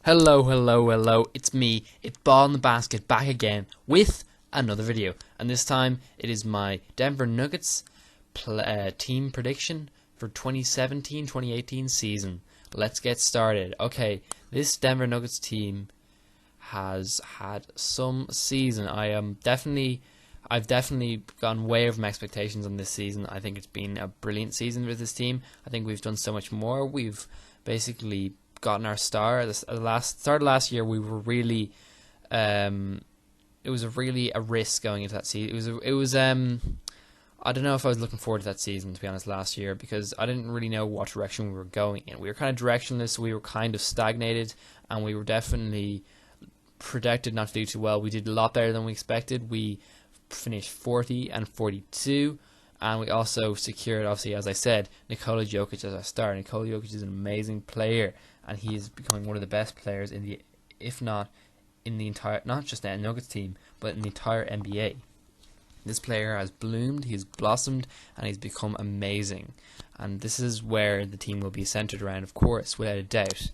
Hello, it's me, it's Ball in the Basket, back again with another video. And this time, it is my Denver Nuggets team prediction for 2017-2018 season. Let's get started. Okay, this Denver Nuggets team has had some season. I've definitely gone way over my expectations on this season. I think it's been a brilliant season with this team. I think we've done so much more. We've basically gotten our star. At the start of last year, we were really, it was really a risk going into that season. It was I don't know if I was looking forward to that season, to be honest, last year, because I didn't really know what direction we were going in. We were kind of directionless. We were kind of stagnated, and we were definitely projected not to do too well. We did a lot better than we expected. We finished 40 and 42. And we also secured, obviously, as I said, Nikola Jokic as our star. Nikola Jokic is an amazing player, and he is becoming one of the best players in the, if not in the entire, not just the Nuggets team, but in the entire NBA. This player has bloomed, he's blossomed, and he's become amazing. And this is where the team will be centered around, of course, without a doubt.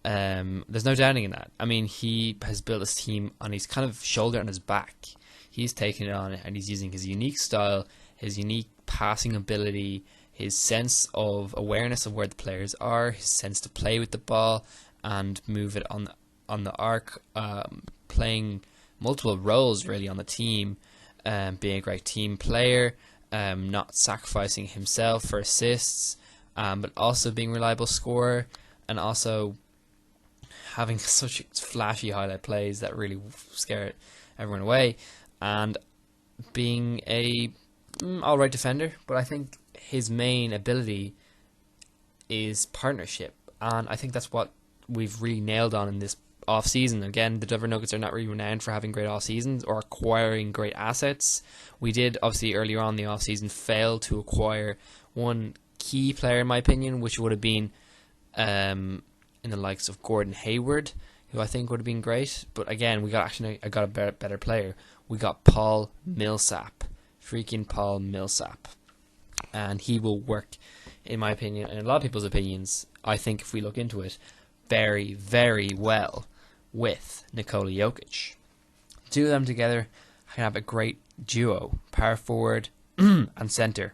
There's no doubting in that. I mean, he has built his team on his kind of shoulder and his back. He's taken it on, and he's using his unique style, his unique passing ability, his sense of awareness of where the players are, his sense to play with the ball and move it on the arc, playing multiple roles really on the team, being a great team player, not sacrificing himself for assists, but also being a reliable scorer, and also having such flashy highlight plays that really scare everyone away, and being a alright defender. But I think his main ability is partnership, and I think that's what we've really nailed on in this off season. Again, the Denver Nuggets are not really renowned for having great off seasons or acquiring great assets. We did obviously earlier on in the off season fail to acquire one key player, in my opinion, which would have been in the likes of Gordon Hayward, who I think would have been great. But again, I got a better player. We got Paul Millsap. Freaking Paul Millsap, and he will work, in my opinion, and a lot of people's opinions, I think if we look into it, very, very well with Nikola Jokic. Two of them together can have a great duo, power forward and center,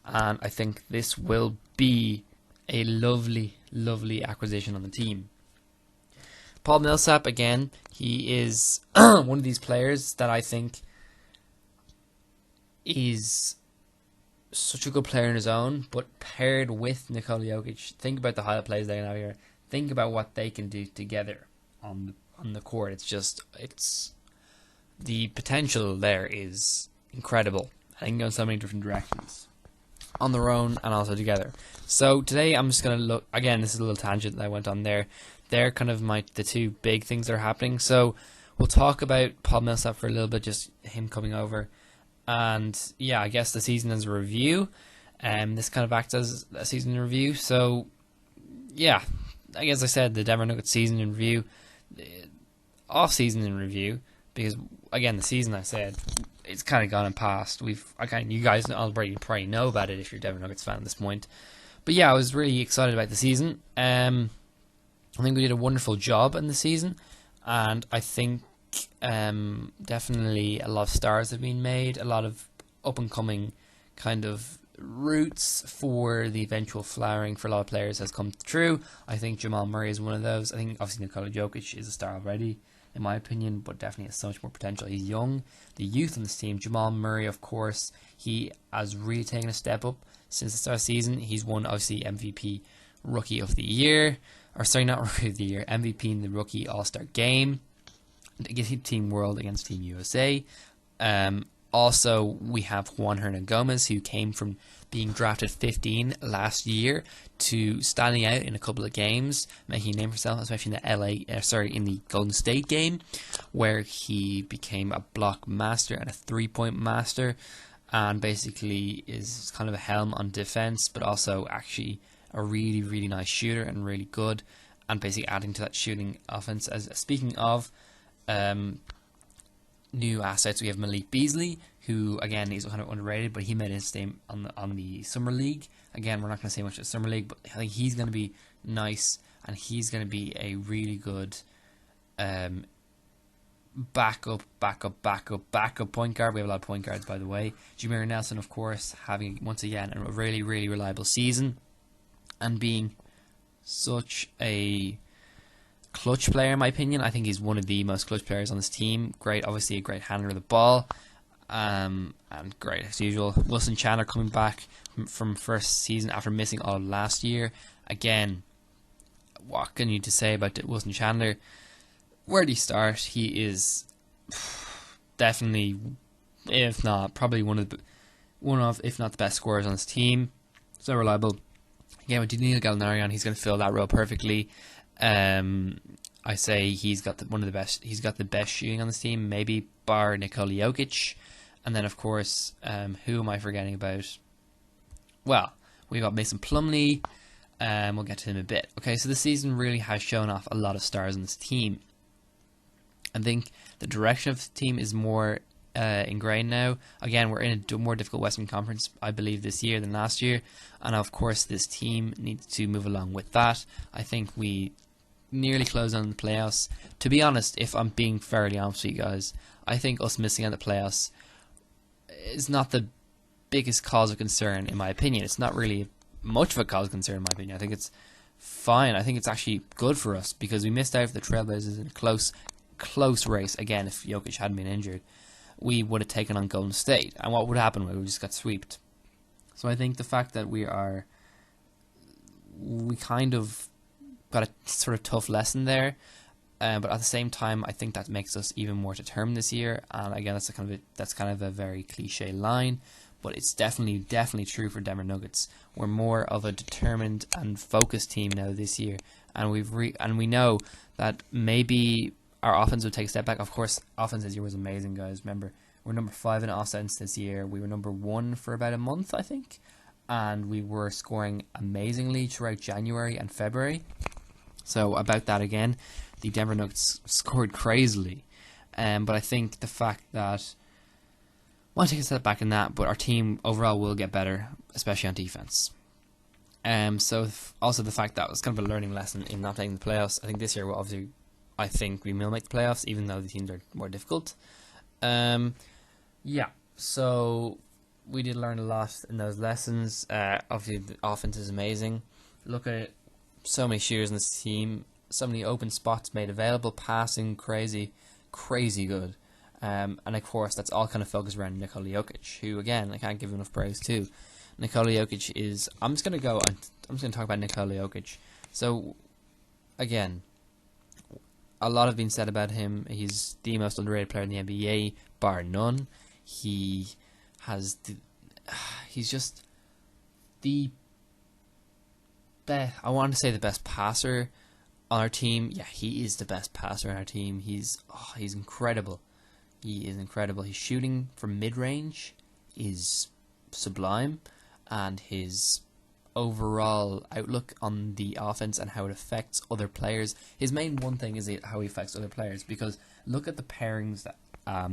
and I think this will be a lovely, lovely acquisition on the team. Paul Millsap, again, he is one of these players that I think is such a good player in his own, but paired with Nikola Jokic, think about the highlight plays they can have here. Think about what they can do together on the court. It's the potential there is incredible. They can go in so many different directions on their own and also together. So today I'm just going to look, again, this is a little tangent that I went on there. They're kind of the two big things that are happening. So we'll talk about Paul Millsap for a little bit, just him coming over. And yeah, I guess the season as a review. This kind of acts as a season in review. So yeah, I guess I said the Denver Nuggets season in review, off season in review, because again the season, I said, it's kind of gone and past. You guys already probably know about it if you're a Denver Nuggets fan at this point. But yeah, I was really excited about the season. I think we did a wonderful job in the season, and I think definitely a lot of stars have been made, a lot of up and coming kind of routes for the eventual flowering for a lot of players has come true. I think Jamal Murray is one of those. I think obviously Nikola Jokic is a star already, in my opinion, but definitely has so much more potential. He's young. The youth on this team, Jamal Murray, of course, he has really taken a step up since the start of the season. He's won obviously MVP Rookie of the Year, or sorry, not Rookie of the Year, MVP in the Rookie All-Star Game against Team World against Team USA. Also, we have Juan Hernangomez, who came from being drafted 15 last year to standing out in a couple of games, making a name for himself, especially in the Golden State game, where he became a block master and a three-point master, and basically is kind of a helm on defense, but also actually a really, really nice shooter and really good, and basically adding to that shooting offense. Speaking of new assets, we have Malik Beasley, who again is kind of underrated, but he made his name on the summer league. Again, we're not going to say much about summer league, but I think he's going to be nice and he's going to be a really good backup point guard. We have a lot of point guards, by the way. Jameer Nelson, of course, having once again a really reliable season and being such a clutch player, in my opinion. I think he's one of the most clutch players on this team. Obviously a great handler of the ball, and great as usual. Wilson Chandler coming back from first season after missing all of last year. Again, what can you to say about Wilson Chandler? Where do you start? He is definitely, if not, probably one of, if not the best scorers on this team. So reliable. Again, with Danilo Gallinari on, he's going to fill that role perfectly. I say he's got the best. He's got the best shooting on this team, maybe bar Nikola Jokic. And then, of course, who am I forgetting about? Well, we got Mason Plumlee. We'll get to him in a bit. Okay, so the season really has shown off a lot of stars on this team. I think the direction of the team is more ingrained now. Again, we're in a more difficult Western Conference, I believe, this year than last year. And of course, this team needs to move along with that. I think we nearly closed on the playoffs. To be honest, if I'm being fairly honest with you guys, I think us missing out the playoffs is not the biggest cause of concern, in my opinion. It's not really much of a cause of concern, in my opinion. I think it's fine. I think it's actually good for us because we missed out for the Trailblazers in a close race. Again, if Jokic hadn't been injured, we would have taken on Golden State, and what would happen? We just got swept. So I think the fact that we kind of got a sort of tough lesson there, but at the same time, I think that makes us even more determined this year. And again, that's kind of a very cliche line, but it's definitely true for Denver Nuggets. We're more of a determined and focused team now this year, and we know that maybe our offense would take a step back. Of course, offense this year was amazing, guys. Remember, we're number 5 in offense this year. We were number 1 for about a month, I think. And we were scoring amazingly throughout January and February. So, about that again, the Denver Nuggets scored crazily. But I think the fact that, well, I'll take a step back in that, but our team overall will get better, especially on defense. So, also the fact that it was kind of a learning lesson in not taking the playoffs. I think this year I think we will make the playoffs, even though the teams are more difficult. Yeah, so we did learn a lot in those lessons. Obviously, the offense is amazing. Look at it, so many shooters in this team, so many open spots made available, passing, crazy good. And of course, that's all kind of focused around Nikola Jokic, who, again, I can't give enough praise to. Nikola Jokic is... I'm just going to talk about Nikola Jokic. So, again, a lot have been said about him. He's the most underrated player in the NBA, bar none. He's just the best. I want to say the best passer on our team. Yeah, he is the best passer on our team. He's incredible. He is incredible. His shooting from mid-range is sublime, and his overall outlook on the offense and how it affects other players. His main one thing is how he affects other players, because look at the pairings that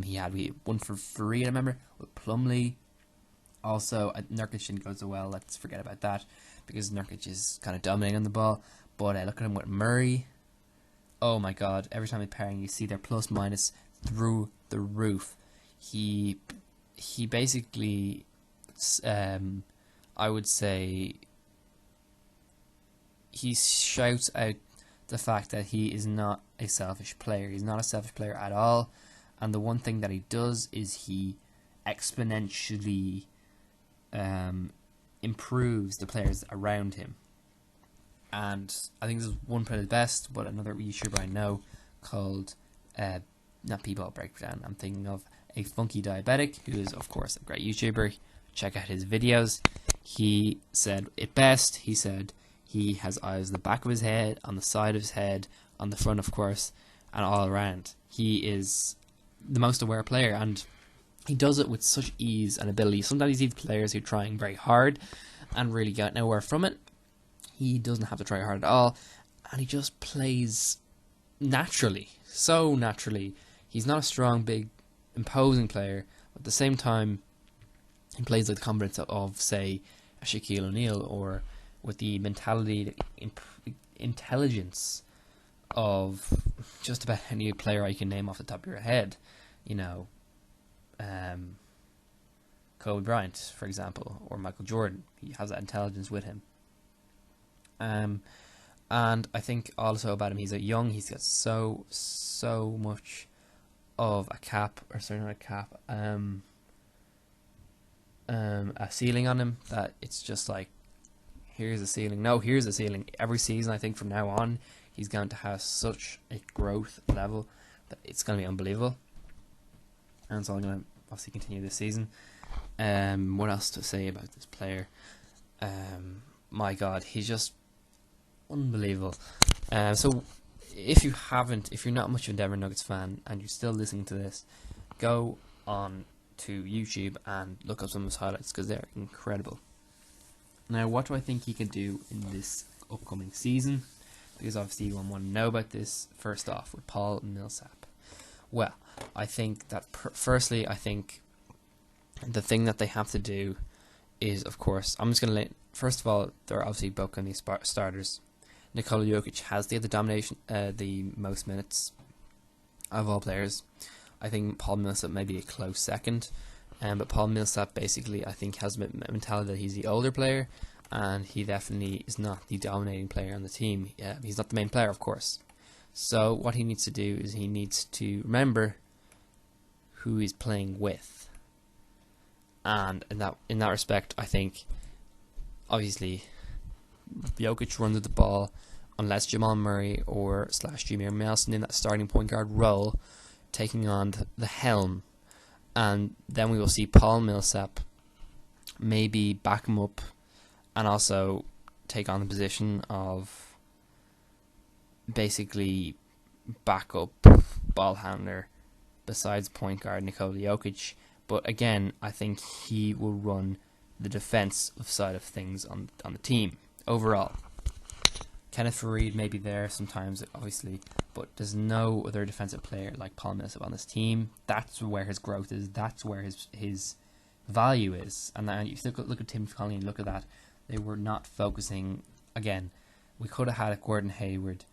he had. We had 1 for 3, I remember, with Plumlee. Also, Nurkic didn't go so well. Let's forget about that, because Nurkic is kind of dominating on the ball. But look at him with Murray. Oh my God! Every time they're pairing, you see their plus minus through the roof. He basically, I would say, he shouts out the fact that he is not a selfish player. He's not a selfish player at all. And the one thing that he does is he exponentially improves the players around him. And I think this is one player the best, but another YouTuber I know called, not People Breakdown, I'm thinking of a Funky Diabetic, who is, of course, a great YouTuber. Check out his videos. He said it best. He said he has eyes on the back of his head, on the side of his head, on the front, of course, and all around. He is the most aware player, and he does it with such ease and ability. Sometimes you see players who are trying very hard and really get nowhere from it. He doesn't have to try hard at all, and he just plays naturally, so naturally. He's not a strong, big, imposing player, but at the same time, he plays like the confidence of, say, a Shaquille O'Neal, or with the mentality to intelligence of just about any player I can name off the top of your head. You know, Kobe Bryant, for example, or Michael Jordan. He has that intelligence with him. And I think also about him, he's young. He's got so much of a cap, or sorry, not a cap, a ceiling on him that it's just like, here's a ceiling. No, here's a ceiling. Every season, I think from now on, he's going to have such a growth level that it's going to be unbelievable. And so I'm going to obviously continue this season. What else to say about this player? My God, he's just unbelievable. So if you're not much of a Denver Nuggets fan and you're still listening to this, go on to YouTube and look up some of his highlights because they're incredible. Now, what do I think he can do in this upcoming season? Because obviously you want to know about this. First off, with Paul Millsap. Well, I think that firstly, I think the thing that they have to do is, of course, I'm just going to first of all, they're obviously both going to be starters. Nikola Jokic has the domination, the most minutes of all players. I think Paul Millsap may be a close second, but Paul Millsap basically, I think, has a mentality that he's the older player, and he definitely is not the dominating player on the team. He's not the main player, of course. So what he needs to do is he needs to remember who he's playing with, and in that respect, I think obviously Jokic runs with the ball unless Jamal Murray or / Jameer Nelson in that starting point guard role taking on the helm, and then we will see Paul Millsap maybe back him up and also take on the position of basically backup ball handler besides point guard Nikola Jokic. But again, I think he will run the defensive side of things on the team overall. Kenneth Faried may be there sometimes, obviously, but there's no other defensive player like Paul Millsap on this team. That's where his growth is. That's where his value is. And then if you look at Tim Connelly and look at that, they were not focusing. Again, we could have had a Gordon Hayward.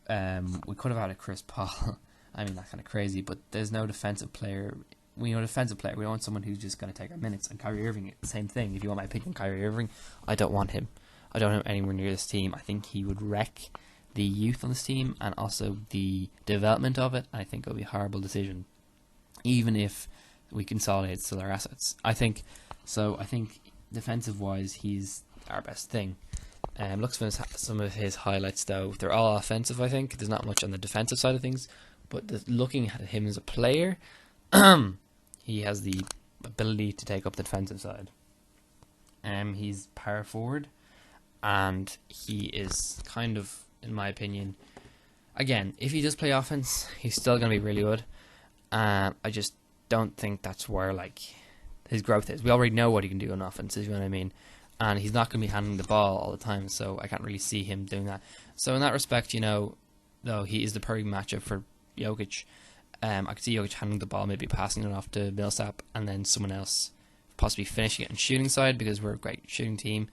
We could have had a Chris Paul. I mean, that's kind of crazy, but there's no defensive player. We know a defensive player. We want someone who's just going to take our minutes. And Kyrie Irving, same thing. If you want my opinion, Kyrie Irving, I don't want him. I don't want him anywhere near this team. I think he would wreck the youth on this team and also the development of it. I think it would be a horrible decision, even if we consolidate still our assets. I think defensive-wise, he's our best thing. Looks for some of his highlights, though. They're all offensive, I think. There's not much on the defensive side of things. But looking at him as a player, he has the ability to take up the defensive side. He's power forward, and he is kind of, in my opinion, again, if he does play offense, he's still going to be really good. I just don't think that's where his growth is. We already know what he can do on offense, you know what I mean? And he's not going to be handling the ball all the time, so I can't really see him doing that. So in that respect, though he is the perfect matchup for Jokic, I could see Jokic handling the ball, maybe passing it off to Millsap, and then someone else possibly finishing it on shooting side because we're a great shooting team.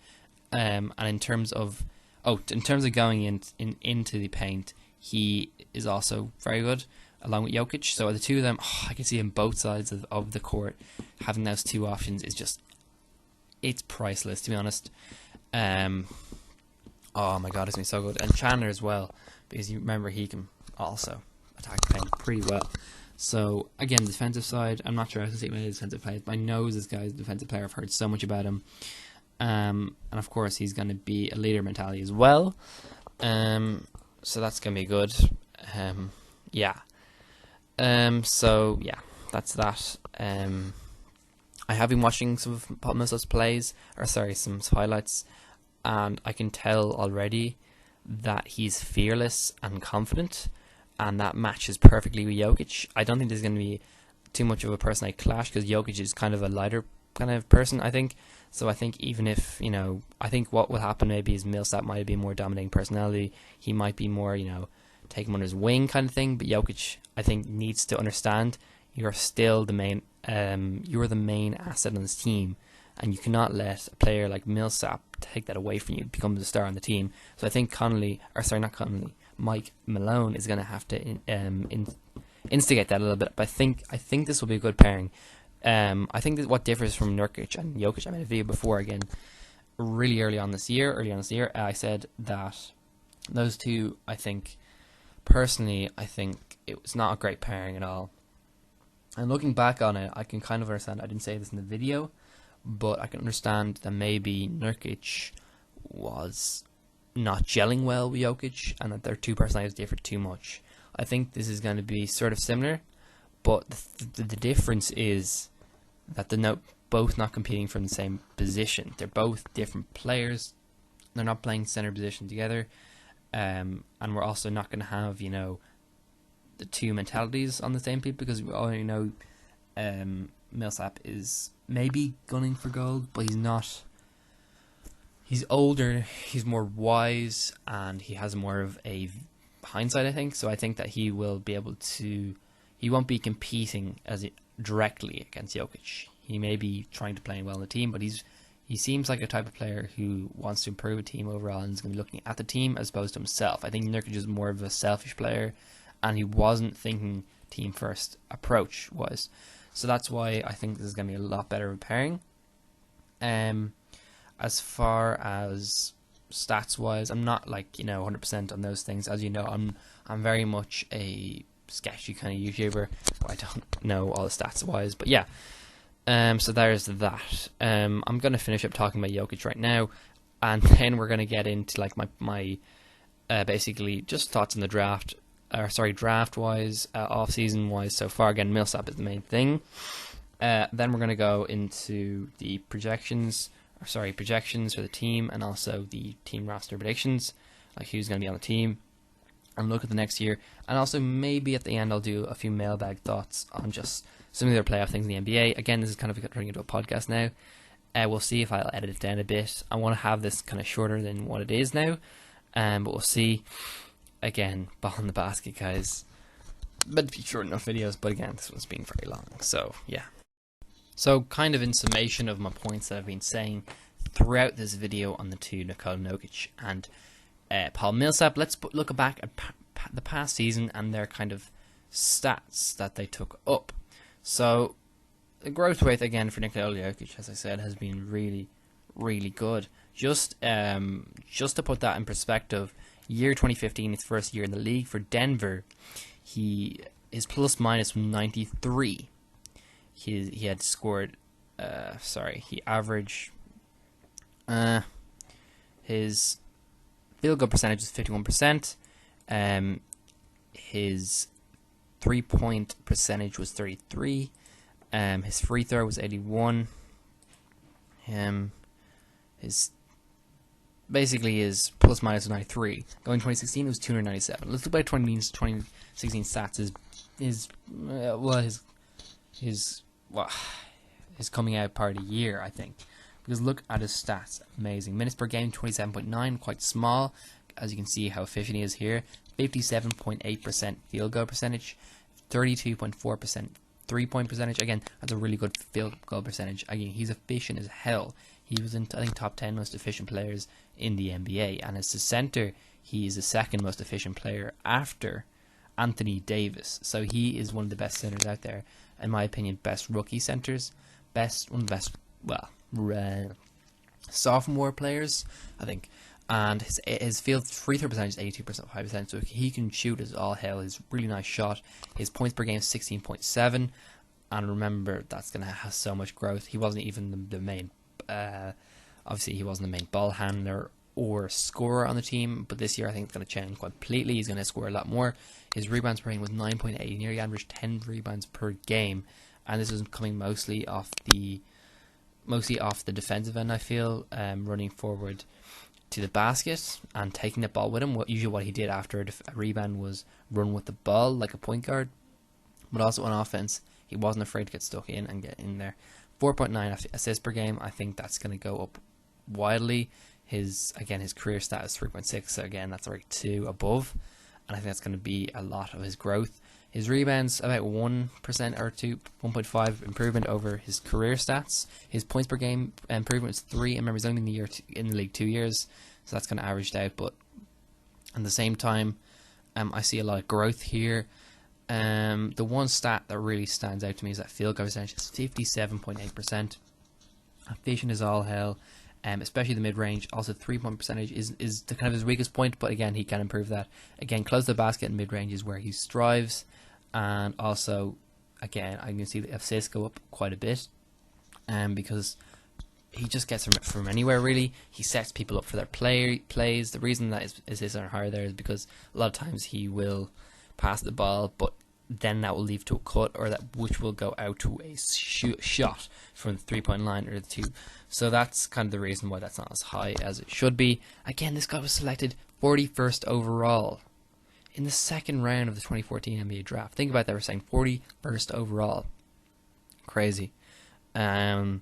And in terms of going into the paint, he is also very good along with Jokic. So the two of them, I can see him both sides of the court. Having those two options is just, it's priceless, to be honest. Oh my God, it's been so good. And Chandler as well, because you remember he can also attack the paint pretty well. So again, defensive side, I'm not sure I can see many defensive players, but I know this guy's a defensive player. I've heard so much about him. And of course, he's going to be a leader mentality as well. So that's going to be good. So yeah, that's that. I have been watching some of Paul Millsap's plays, some highlights, and I can tell already that he's fearless and confident, and that matches perfectly with Jokic. I don't think there's going to be too much of a personality clash because Jokic is kind of a lighter kind of person, I think. So I think even if, I think what will happen maybe is Millsap might be a more dominating personality. He might be more, take him on his wing kind of thing. But Jokic, I think, needs to understand you're still the main, you're the main asset on this team. and you cannot let a player like Millsap take that away from you, become the star on the team. So I think Mike Malone is going to have to instigate that a little bit. But I think this will be a good pairing. I think that what differs from Nurkic and Jokic, I made a video before again, really early on this year, I said that those two, personally, I think it was not a great pairing at all. And looking back on it, I can kind of understand, I didn't say this in the video, but I can understand that maybe Nurkic was not gelling well with Jokic, and that their two personalities differed too much. I think this is going to be sort of similar, but the difference is that they're both not competing from the same position. They're both different players. They're not playing center position together, and we're also not going to have, the two mentalities on the same people, because we already know Millsap is maybe gunning for gold, but he's not. He's older, he's more wise, and he has more of a hindsight, I think. So I think that he will be able to. He won't be competing directly against Jokic. He may be trying to play well in the team, but he seems like a type of player who wants to improve a team overall and is going to be looking at the team as opposed to himself. I think Nurkic is more of a selfish player, and he wasn't thinking team first approach was. So that's why I think this is going to be a lot better of a pairing. As far as stats wise, I'm not 100% on those things. As you know, I'm very much a sketchy kind of YouTuber. I don't know all the stats wise, but yeah. So there's that. I'm gonna finish up talking about Jokic right now, and then we're gonna get into my basically just thoughts on the draft. Draft wise, off season wise so far. Again, Millsap is the main thing. Then we're gonna go into the projections for the team, and also the team roster predictions, like who's gonna be on the team, and look at the next year. And also maybe at the end I'll do a few mailbag thoughts on just some of the other playoff things in the NBA. Again, this is kind of turning into a podcast now. We'll see if I'll edit it down a bit. I want to have this kind of shorter than what it is now, but we'll see. Again, ball in the basket, guys. But be short enough videos, but again, this one's being very long, so yeah. So kind of in summation of my points that I've been saying throughout this video on the two, Nikola Jokic and Paul Millsap, let's look back at the past season and their kind of stats that they took up. So the growth rate again for Nikola Jokic, as I said, has been really, really good. Just to put that in perspective, year 2015, his first year in the league for Denver, his plus minus was 93. He had scored. He averaged. His field goal percentage is 51%. His 3-point percentage was 33. His free throw was 81. His plus minus was 93. Going 2016, it was 297. Let's look at 2016 stats. His coming out party year, I think. Because look at his stats, amazing. Minutes per game, 27.9, quite small. As you can see how efficient he is here. 57.8% field goal percentage, 32.4% 3-point percentage. Again, that's a really good field goal percentage. Again, he's efficient as hell. He was in, I think, top 10 most efficient players in the NBA. And as a center, he is the second most efficient player after Anthony Davis. So he is one of the best centers out there. In my opinion, best rookie centers. One of the best, sophomore players, I think. And his free throw percentage is 82.5%, so he can shoot as all hell. He's a really nice shot. His points per game is 16.7, and remember, that's going to have so much growth. He wasn't even the main, obviously he wasn't the main ball handler or scorer on the team, but this year I think it's going to change completely. He's going to score a lot more. His rebounds per game was 9.8. He nearly averaged 10 rebounds per game, and this is coming mostly off the defensive end, I feel, running forward to the basket and taking the ball with him. Usually what he did after a rebound was run with the ball like a point guard, but also on offense he wasn't afraid to get stuck in and get in there. 4.9 assists per game, I think that's going to go up wildly. His career stat is 3.6, so again that's like 2 above. and I think that's going to be a lot of his growth. His rebounds about 1% or 1.5 improvement over his career stats. His points per game improvement was 3. I remember he's only in the league 2 years, so that's kind of averaged out. But at the same time, I see a lot of growth here. The one stat that really stands out to me is that field goal percentage is 57.8%. Efficient as all hell, especially the mid-range. Also, 3-point percentage is the kind of his weakest point, but again, he can improve that. Again, close to the basket and mid-range is where he strives. And also, again, I can see the assists go up quite a bit, because he just gets from anywhere, really. He sets people up for their plays. The reason that his assists are higher there is because a lot of times he will pass the ball, but then that will lead to a cut, or which will go out to a shot from the 3-point line or the 2. So that's kind of the reason why that's not as high as it should be. Again, this guy was selected 41st overall in the second round of the 2014 NBA draft. Think about that, we're saying 41st overall. Crazy. Yeah,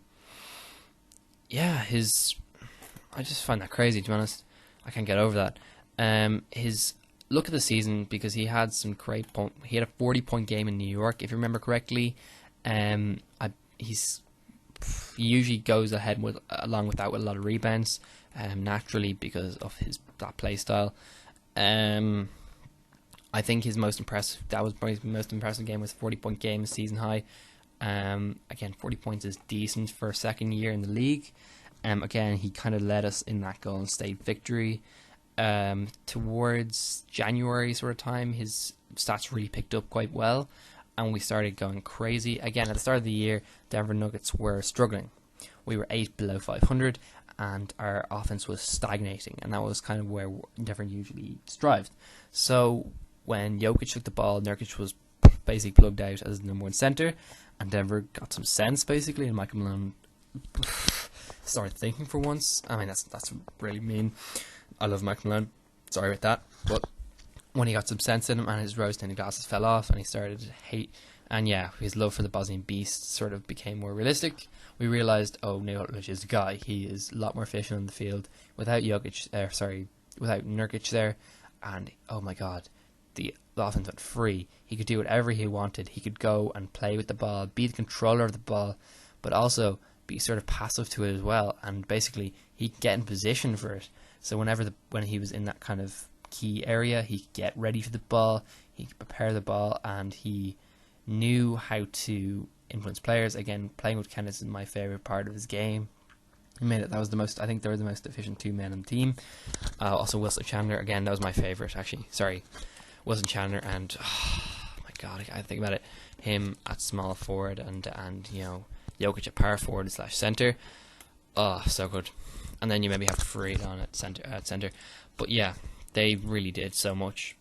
I just find that crazy, to be honest. I can't get over that. His look at the season, because he had some great he had a 40-point game in New York, if you remember correctly. He usually goes ahead along with that with a lot of rebounds, naturally, because of that play style. I think his most impressive, that was probably his most impressive game, was 40-point game, season high. Again, 40 points is decent for a second year in the league. Again, he kind of led us in that Golden State victory. Towards January sort of time, his stats really picked up quite well, and we started going crazy. Again, at the start of the year, Denver Nuggets were struggling. We were 8 below 500, and our offense was stagnating, and that was kind of where Denver usually strived. So when Jokic took the ball, Nurkic was basically plugged out as the number 1 center, and Denver got some sense, basically, and Michael Malone started thinking for once. I mean, that's really mean. I love Michael Malone, sorry about that, but when he got some sense in him and his rose-tinted glasses fell off and he started to hate, and yeah, his love for the Bosnian Beast sort of became more realistic, we realised, oh, Jokic is the guy. He is a lot more efficient on the field without without Nurkic there, and oh my god, the offense went free. He could do whatever he wanted. He could go and play with the ball, be the controller of the ball, but also be sort of passive to it as well, and basically he could get in position for it. So when he was in that kind of key area, he could get ready for the ball, he could prepare the ball, and he knew how to influence players. Again, playing with Kenneth is my favourite part of his game. He made it. I think they were the most efficient 2 men on the team. Also Wilson Chandler, again, that was my favourite, actually. Sorry, Wilson Chandler, and oh my god, I think about it. Him at small forward and Jokic at power forward / center. Oh, so good. And then you maybe have Fareed on at center. But yeah, they really did so much.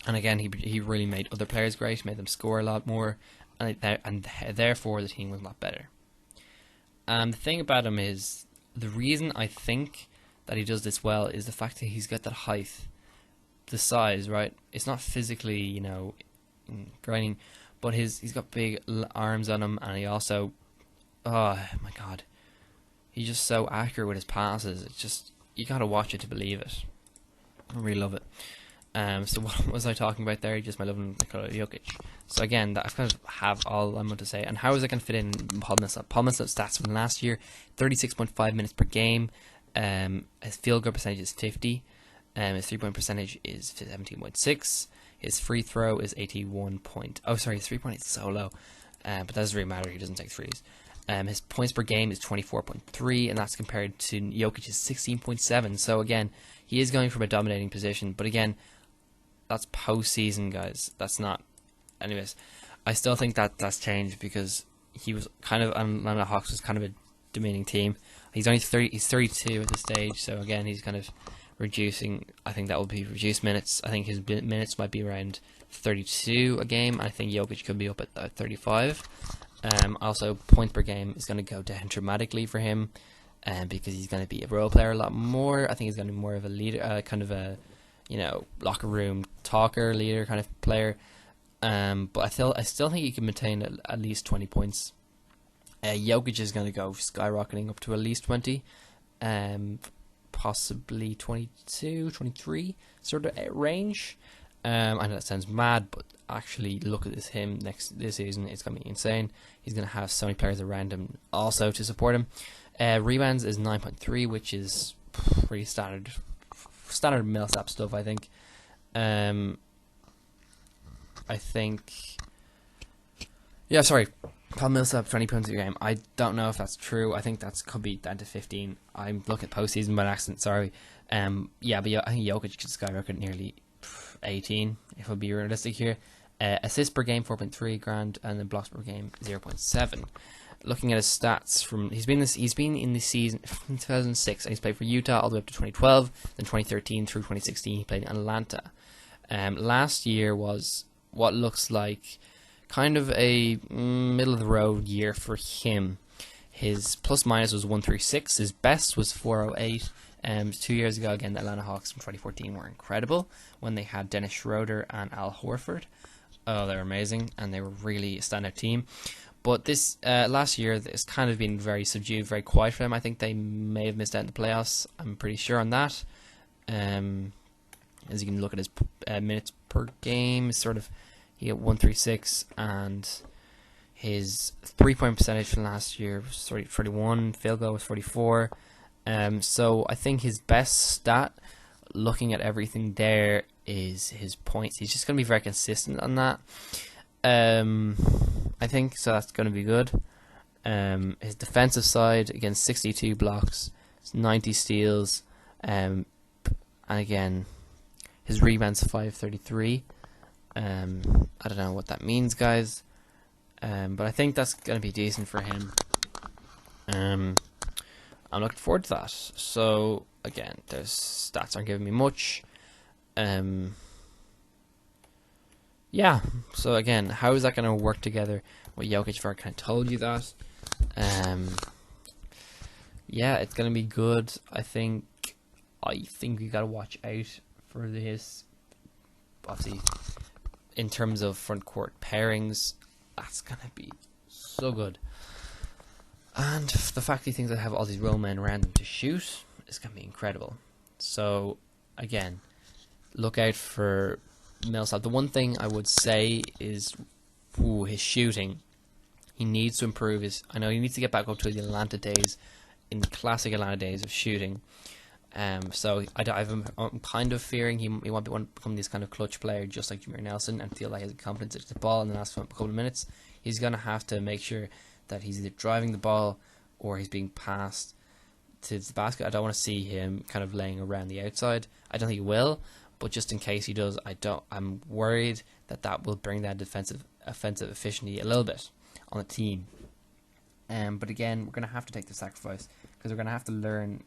And again, he really made other players great, made them score a lot more, and therefore the team was a lot better. And the thing about him is, the reason I think that he does this well is the fact that he's got that height, the size, right? It's not physically, grinding, but he's got big arms on him, and he also, oh my god, he's just so accurate with his passes. It's just, you gotta watch it to believe it. I really love it. So what was I talking about there? Just my love and Nikola Jokic. So again, that I kind of have all I'm going to say. And how is it going to fit in Paul Millsap? Paul Millsap stats from last year: 36.5 minutes per game. His field goal percentage is 50. His 3-point percentage is 17.6. His free throw is 81. His 3-point is so low, but that doesn't really matter. He doesn't take threes. His points per game is 24.3, and that's compared to Jokic's 16.7. So again, he is going from a dominating position, but again, that's postseason, guys. That's not. Anyways, I still think that that's changed, because he was kind of, Atlanta Hawks was kind of a demeaning team. He's only 30. He's 32 at this stage, so again, he's kind of reducing. I think that will be reduced minutes. I think his minutes might be around 32 a game. I think Jokic could be up at 35. Also, points per game is going to go down dramatically for him, because he's going to be a role player a lot more. I think he's going to be more of a leader, kind of a, locker room talker, leader kind of player. But I still think he can maintain at least 20 points. Jokic is going to go skyrocketing up to at least 20, possibly 22, 23 sort of range. I know that sounds mad, but actually look at him this season. It's going to be insane. He's going to have so many players around him also to support him. Rebounds is 9.3, which is pretty standard Millsap stuff, I think. Paul Millsap 20 points a game. I don't know if that's true. I think that could be down to 15. I'm looking at postseason by accident. Sorry. But I think Jokic could skyrocket nearly 18 if I'll be realistic here. Assists per game 4.3 grand, and then blocks per game 0.7. Looking at his stats he's been in the season from 2006, and he's played for Utah all the way up to 2012. Then 2013 through 2016 he played in Atlanta. Last year was what looks like kind of a middle of the road year for him. His plus minus was 136. His best was 408. 2 years ago, again, the Atlanta Hawks from 2014 were incredible when they had Dennis Schroeder and Al Horford. Oh, they were amazing, and they were really a standout team. But this last year, it's kind of been very subdued, very quiet for them. I think they may have missed out in the playoffs. I'm pretty sure on that. As you can look at his minutes per game, he got 136, and his 3-point percentage from last year was 31. Field goal was 44. So I think his best stat, looking at everything there, is his points. He's just going to be very consistent on that. I think so. That's going to be good. His defensive side, again, 62 blocks, 90 steals, and again, his rebounds 533. I don't know what that means, guys, but I think that's going to be decent for him. I'm looking forward to that. So again, their stats aren't giving me much. Yeah. So again, how is that going to work together with Jokic? I kind of told you that. Yeah, it's going to be good. I think we got to watch out for his, obviously, in terms of front court pairings. That's going to be so good. And the fact he thinks I have all these role men around him to shoot is going to be incredible. So, again, look out for Millsap. The one thing I would say is his shooting. He needs to improve I know he needs to get back up to the Atlanta days, in the classic Atlanta days of shooting. So I'm kind of fearing he won't become this kind of clutch player just like Jameer Nelson and feel like he has the confidence to hit the ball in the last couple of minutes. He's going to have to make sure that he's either driving the ball or he's being passed to the basket. I don't want to see him kind of laying around the outside. I don't think he will, but just in case he does, I'm worried that will bring that offensive efficiency a little bit on the team. But again, we're going to have to take the sacrifice because we're going to have to learn.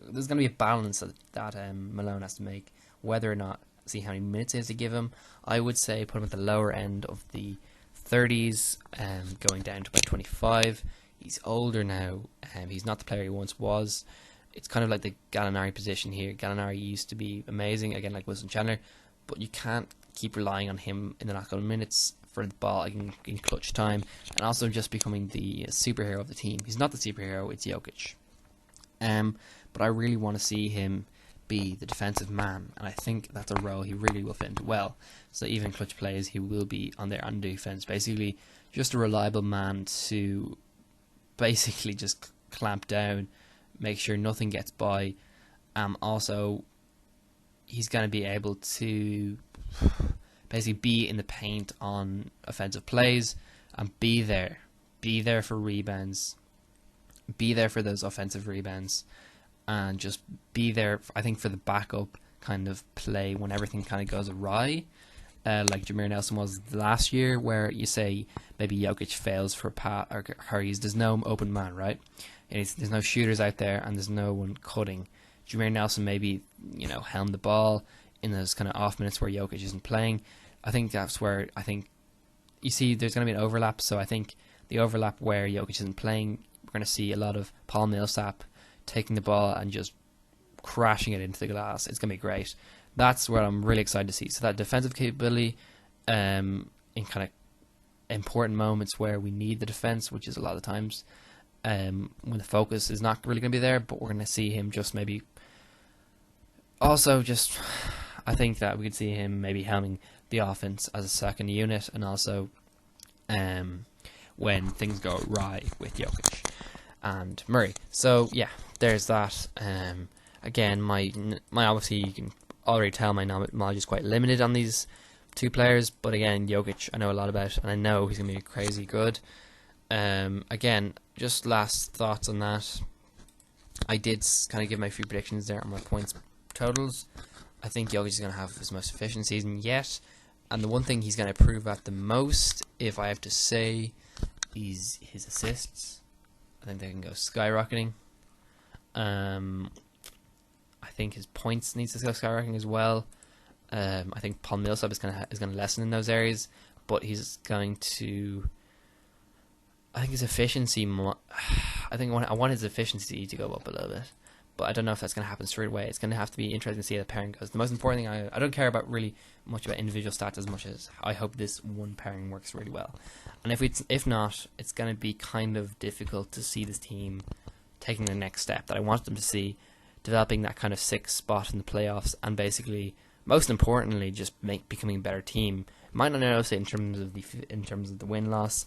There's going to be a balance that Malone has to make, whether or not see how many minutes he has to give him. I would say put him at the lower end of the 30s, going down to about 25. He's older now. He's not the player he once was. It's kind of like the Gallinari position here. Gallinari used to be amazing, again like Wilson Chandler, but you can't keep relying on him in the last couple of minutes for the ball in clutch time, and also just becoming the superhero of the team. He's not the superhero, it's Jokic. But I really want to see him be the defensive man, and I think that's a role he really will fit into well. So even clutch plays, he will be on defense, basically just a reliable man to basically just clamp down, make sure nothing gets by. Also, he's going to be able to basically be in the paint on offensive plays and be there for rebounds, be there for those offensive rebounds, and just be there, I think, for the backup kind of play when everything kind of goes awry, like Jameer Nelson was last year, where you say maybe Jokic fails for a pass, or there's no open man, right? There's no shooters out there, and there's no one cutting. Jameer Nelson maybe, helm the ball in those kind of off minutes where Jokic isn't playing. I think that's where you see there's going to be an overlap. So I think the overlap where Jokic isn't playing, we're going to see a lot of Paul Millsap taking the ball and just crashing it into the glass. It's going to be great. That's what I'm really excited to see. So that defensive capability in kind of important moments where we need the defense, which is a lot of times when the focus is not really going to be there, but we're going to see him just maybe also just, I think that we could see him maybe helming the offense as a second unit, and also when things go awry with Jokic and Murray. So yeah, there's that. Again, my obviously you can already tell my knowledge is quite limited on these two players, but again, Jokic I know a lot about, and I know he's gonna be crazy good. Again, just last thoughts on that. I did kind of give my few predictions there on my points totals. I think Jokic is going to have his most efficient season yet, and the one thing he's going to improve at the most, if I have to say, is his assists. I think they can go skyrocketing. I think his points needs to go skyrocketing as well. I think Paul Millsap is going to lessen in those areas, but he's going to. I think his efficiency. I want his efficiency to go up a little bit, but I don't know if that's going to happen straight away. It's going to have to be interesting to see how the pairing goes. The most important thing, I don't care about really much about individual stats as much as I hope this one pairing works really well. And if not, it's going to be kind of difficult to see this team taking the next step that I want them to see, developing that kind of sixth spot in the playoffs, and basically, most importantly, just becoming a better team. Might not notice it in terms of the win-loss,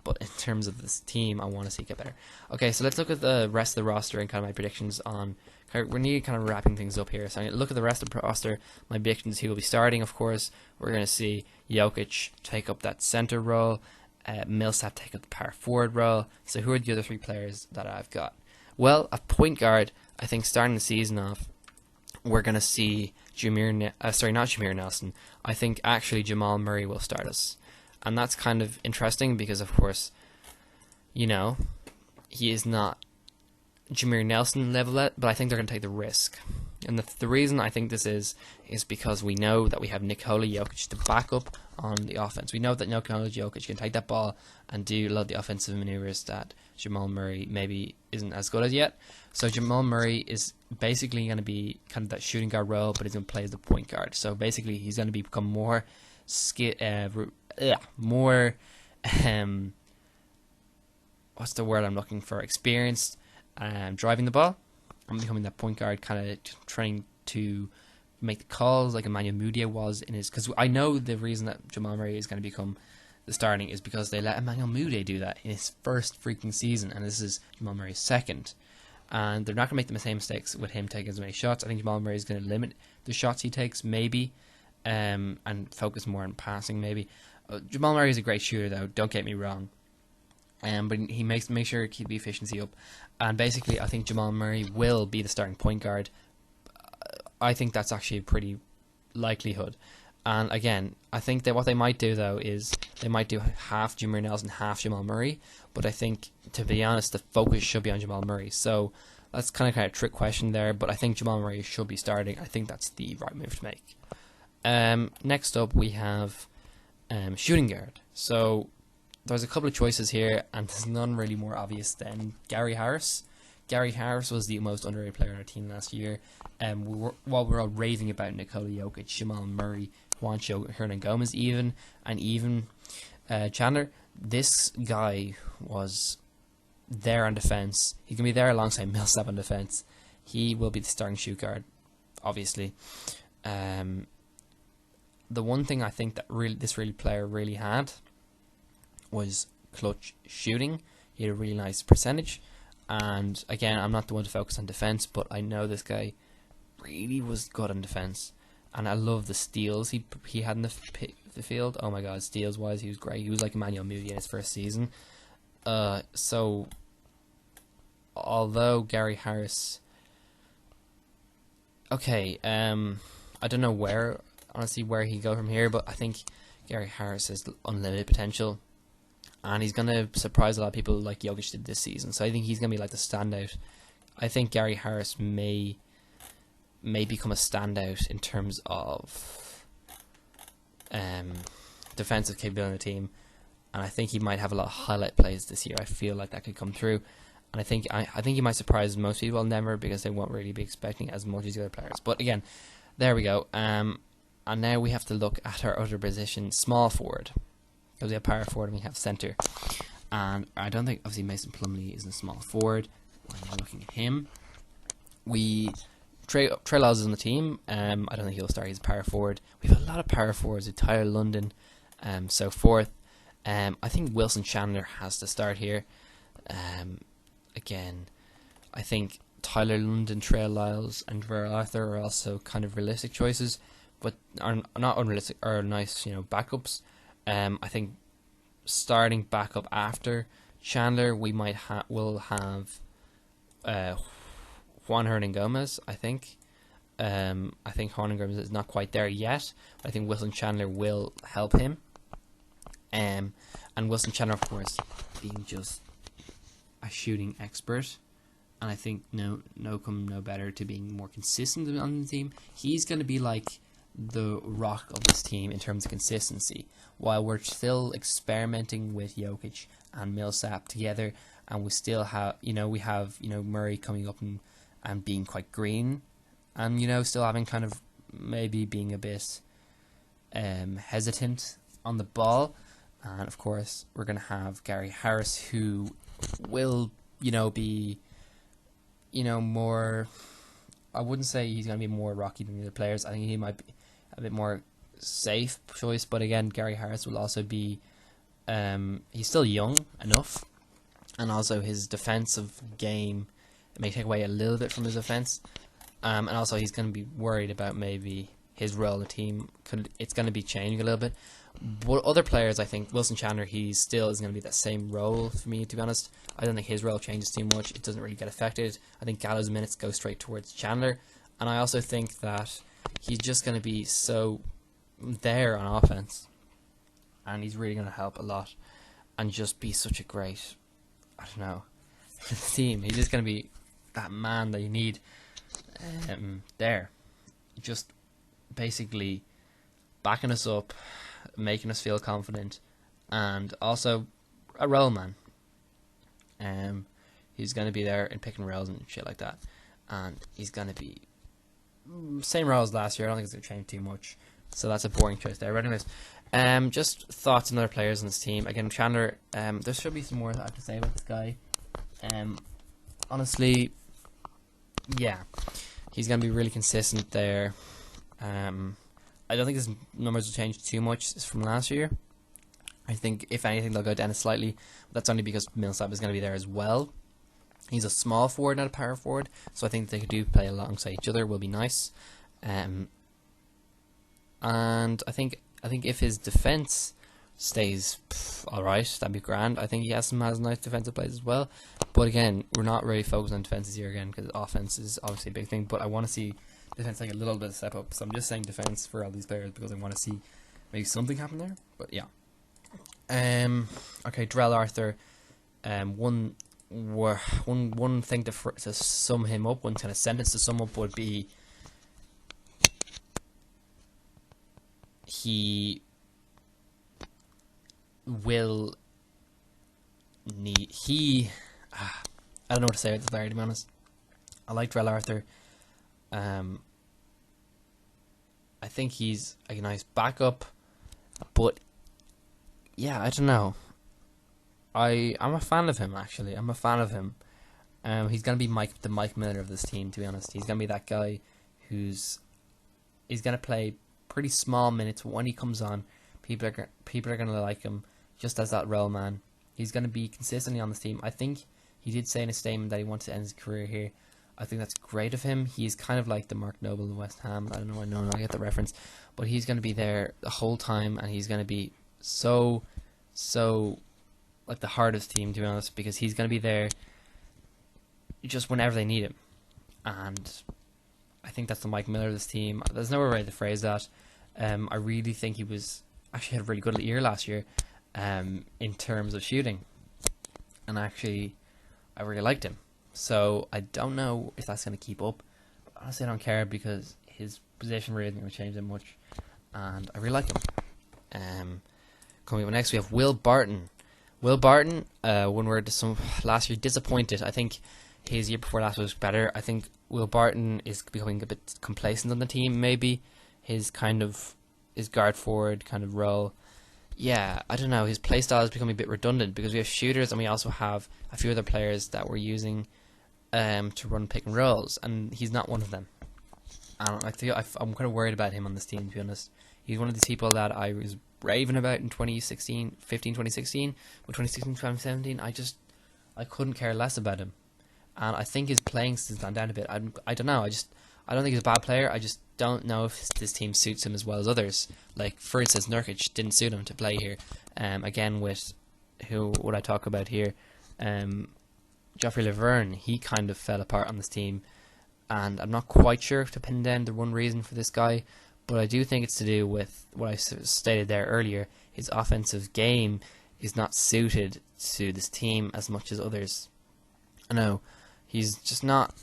but in terms of this team, I want to see it get better. Okay, so let's look at the rest of the roster and kind of my predictions on. We're nearly kind of wrapping things up here. So I'm going to look at the rest of the roster. My predictions: he will be starting, of course. We're going to see Jokic take up that center role, Millsap take up the power forward role. So who are the other three players that I've got? Well, at point guard, I think starting the season off, we're going to see not Jameer Nelson. I think actually Jamal Murray will start us. And that's kind of interesting because, of course, he is not Jameer Nelson level yet, but I think they're going to take the risk. And the reason I think this is because we know that we have Nikola Jokic to back up on the offense. We know that Nikola Jokic can take that ball and do a lot of the offensive maneuvers that Jamal Murray maybe isn't as good as yet. So Jamal Murray is basically going to be kind of that shooting guard role, but he's going to play as the point guard. So basically he's going to become more what's the word I'm looking for? Experienced, driving the ball. I'm becoming that point guard, kind of trying to make the calls like Emmanuel Mudiay was in his. Because I know the reason that Jamal Murray is going to become the starting is because they let Emmanuel Mudiay do that in his first freaking season, and this is Jamal Murray's second. And they're not going to make the same mistakes with him taking as many shots. I think Jamal Murray is going to limit the shots he takes, maybe, and focus more on passing, maybe. Jamal Murray is a great shooter, though. Don't get me wrong. But he makes sure to keep the efficiency up. And basically, I think Jamal Murray will be the starting point guard. I think that's actually a pretty likelihood. And again, I think that what they might do, though, is they might do half Jameer Nelson, half Jamal Murray. But I think, to be honest, the focus should be on Jamal Murray. So that's kind of a trick question there. But I think Jamal Murray should be starting. I think that's the right move to make. Next up, we have shooting guard. So there's a couple of choices here, and there's none really more obvious than Gary Harris. Gary Harris was the most underrated player on our team last year. While we're all raving about Nikola Jokic, Jamal Murray, Juancho Hernan-Gomez and even Chandler, this guy was there on defense. He can be there alongside Millsap on defense. He will be the starting shoot guard, obviously. The one thing I think that this player really had was clutch shooting. He had a really nice percentage. And again, I'm not the one to focus on defense, but I know this guy really was good on defense. And I love the steals he had in the field. Oh my god, steals wise, he was great. He was like Emmanuel Mudiay in his first season. So although Gary Harris, okay, I don't know where he go from here, but I think Gary Harris has unlimited potential, and he's going to surprise a lot of people like Jokic did this season. So I think he's going to be like the standout. I think Gary Harris may become a standout in terms of defensive capability on the team, and I think he might have a lot of highlight plays this year. I feel like that could come through, and I think he might surprise most people in Denver because they won't really be expecting as much as the other players. But again, there we go. And now we have to look at our other position, small forward. Because we have power forward and we have center. And I don't think, obviously, Mason Plumlee is a small forward. When we're looking at him, we Trey Lyles is on the team. I don't think he'll start. He's a power forward. We have a lot of power forwards with Tyler London, so forth. I think Wilson Chandler has to start here. Again, I think Tyler London, Trey Lyles, and Darrell Arthur are also kind of realistic choices, but are not unrealistic, are nice, backups. I think starting backup after Chandler, we will have Juan Hernan-Gomez. I think Juan Hernan-Gomez is not quite there yet, but I think Wilson Chandler will help him. And Wilson Chandler, of course, being just a shooting expert, and I think no better to being more consistent on the team. He's going to be like the rock of this team in terms of consistency, while we're still experimenting with Jokic and Millsap together, and we still have Murray coming up and being quite green, and still having kind of maybe being a bit hesitant on the ball. And of course we're going to have Gary Harris, who will be more, I wouldn't say he's going to be more rocky than the other players. I think he might be a bit more safe choice, but again, Gary Harris will also be he's still young enough, and also his defensive game may take away a little bit from his offense, and also he's going to be worried about maybe his role in the team. It's going to be changing a little bit. But other players, I think Wilson Chandler, he still is going to be that same role for me, to be honest. I don't think his role changes too much. It doesn't really get affected. I think Gallo's minutes go straight towards Chandler, and I also think that he's just going to be so there on offense, and he's really going to help a lot and just be such a great, team. He's just going to be that man that you need there, just basically backing us up, making us feel confident, and also a role man. He's going to be there in pick and rolls and shit like that, and he's going to be same role as last year. I don't think it's going to change too much, so that's a boring choice there. But anyways, just thoughts on other players on this team. Again, Chandler, there should be some more that I have to say about this guy. Honestly, yeah, he's going to be really consistent there. I don't think his numbers will change too much from last year. I think, if anything, they'll go down slightly. But that's only because Millsap is going to be there as well. He's a small forward, not a power forward, so I think they could do play alongside each other will be nice. And I think if his defense stays alright, that'd be grand. I think he has nice defensive plays as well. But again, we're not really focused on defenses here again, because offense is obviously a big thing. But I want to see defense take a little bit of step up. So I'm just saying defense for all these players because I want to see maybe something happen there. But yeah. Okay, Darrell Arthur. One thing to sum him up, one kind of sentence to sum up would be he will need I don't know what to say about this player, to be honest. I like Darrell Arthur. I think he's a nice backup, but yeah, I don't know. I'm a fan of him, actually. I'm a fan of him. He's gonna be the Mike Miller of this team, to be honest. He's gonna be that guy he's gonna play pretty small minutes, but when he comes on, people are gonna like him just as that role man. He's gonna be consistently on this team. I think he did say in a statement that he wants to end his career here. I think that's great of him. He's kind of like the Mark Noble of West Ham. I get the reference, but he's gonna be there the whole time, and he's gonna be so like the heart of the team, to be honest, because he's going to be there just whenever they need him. And I think that's the Mike Miller of this team. There's no way to phrase that. I really think he actually had a really good year last year in terms of shooting. And actually, I really liked him. So I don't know if that's going to keep up. But honestly, I don't care because his position really isn't going to change that much. And I really like him. Coming up next, we have Will Barton. Will Barton, when we're last year disappointed, I think his year before last was better. I think Will Barton is becoming a bit complacent on the team, maybe. His guard forward kind of role. Yeah, I don't know. His play style is becoming a bit redundant because we have shooters and we also have a few other players that we're using to run pick and rolls, and he's not one of them. and I'm kind of worried about him on this team, to be honest. He's one of these people that I was raving about in 2016, but 2016, 2017, I couldn't care less about him. And I think his playing has gone down a bit. I don't know. I don't think he's a bad player. I just don't know if this team suits him as well as others. Like, for instance, Nurkic didn't suit him to play here. Again, with who would I talk about here? Geoffrey Laverne. He kind of fell apart on this team, and I'm not quite sure if to pin down the one reason for this guy, but I do think it's to do with what I stated there earlier. His offensive game is not suited to this team as much as others. I know he's just not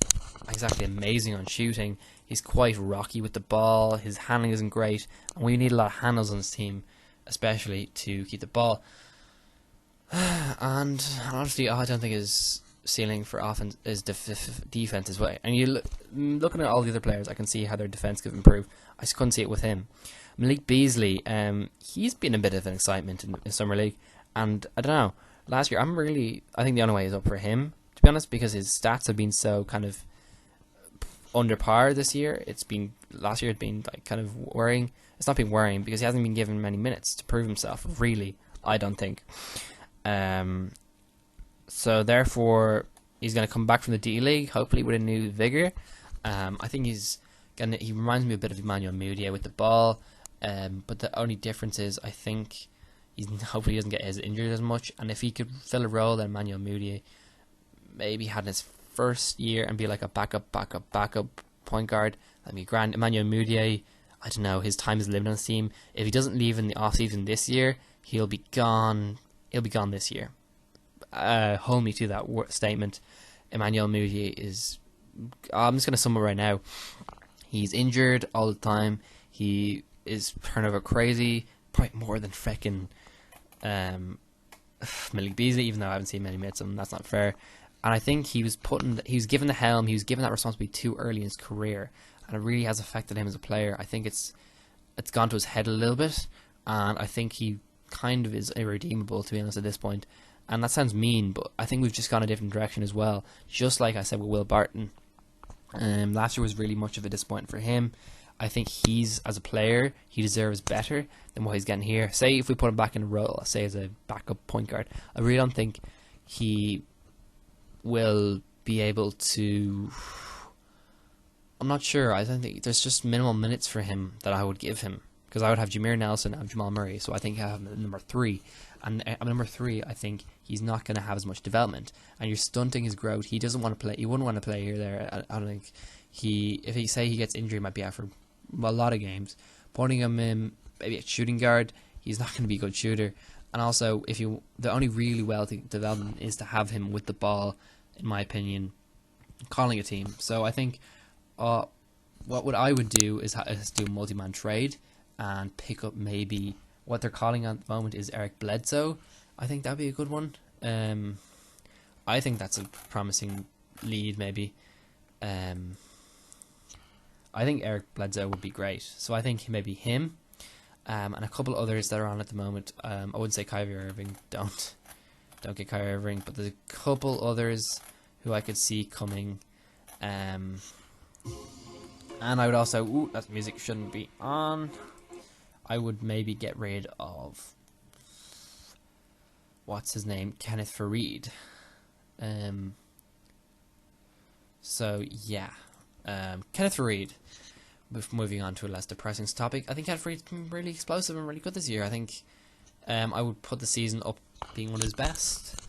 exactly amazing on shooting. He's quite rocky with the ball. His handling isn't great, and we need a lot of handles on this team, especially to keep the ball. And honestly, I don't think his ceiling for offense is defense as well. And looking at all the other players, I can see how their defense could improve. I just couldn't see it with him. Malik Beasley, he's been a bit of an excitement in Summer League, and I don't know. Last year, I think the only way is up for him, to be honest, because his stats have been so kind of under par this year. Last year it's been like kind of worrying. It's not been worrying because he hasn't been given many minutes to prove himself, really, I don't think. So therefore he's going to come back from the D League, hopefully with a new vigor. I think he reminds me a bit of Emmanuel Mudiay with the ball, but the only difference is I think hopefully he doesn't get as injured as much, and if he could fill a role that Emmanuel Mudiay maybe had in his first year and be like a backup point guard, that'd be grand. Emmanuel Mudiay, I don't know, his time is limited on his team. If he doesn't leave in the off season this year, he'll be gone this year. Hold me to that statement. Emmanuel Mudiay is, I'm just going to sum it right now. He's injured all the time. He is turnover crazy, probably more than freaking Malik Beasley, even though I haven't seen many minutes of him. That's not fair. And I think he was given the helm, he was given that responsibility too early in his career, and it really has affected him as a player. I think it's gone to his head a little bit, and I think he kind of is irredeemable, to be honest, at this point. And that sounds mean, but I think we've just gone a different direction as well. Just like I said with Will Barton. Last year was really much of a disappointment for him. I think as a player, he deserves better than what he's getting here. Say if we put him back in a role, say as a backup point guard, I really don't think he will be able to. I'm not sure. I don't think there's just minimal minutes for him that I would give him, because I would have Jameer Nelson and Jamal Murray, so I think I have him at number 3. And at number 3, I think he's not going to have as much development, and you're stunting his growth. He doesn't want to play. He wouldn't want to play here. There, I don't think if he gets injured, he might be out for a lot of games. Putting him in maybe at shooting guard, he's not going to be a good shooter. And also, the only really well development is to have him with the ball, in my opinion, calling a team. So I think what I would do is do a multi-man trade and pick up maybe what they're calling at the moment is Eric Bledsoe. I think that'd be a good one. I think that's a promising lead, maybe. I think Eric Bledsoe would be great. So I think maybe him, and a couple others that are on at the moment. I wouldn't say Kyrie Irving. Don't get Kyrie Irving. But there's a couple others who I could see coming. And I would also... that music shouldn't be on. I would maybe get rid of... what's his name? Kenneth Faried. So, yeah. Kenneth Faried. Moving on to a less depressing topic. I think Kenneth Faried's been really explosive and really good this year. I think I would put the season up being one of his best.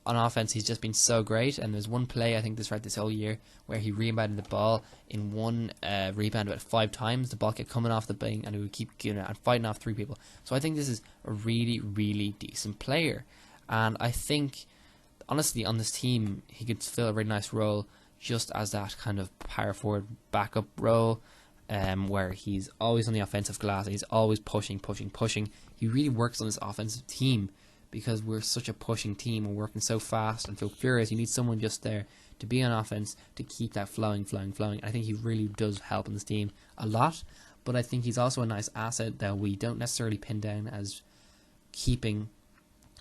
On offense, he's just been so great, and there's one play I think this whole year where he rebounded the ball in one rebound about 5 times. The ball kept coming off the wing, and he would keep giving it and fighting off 3 people. So I think this is a really, really decent player, and I think honestly on this team he could fill a really nice role just as that kind of power forward backup role, where he's always on the offensive glass. He's always pushing. He really works on this offensive team. Because we're such a pushing team and working so fast and so furious, you need someone just there to be on offense to keep that flowing. I think he really does help in this team a lot, but I think he's also a nice asset that we don't necessarily pin down as keeping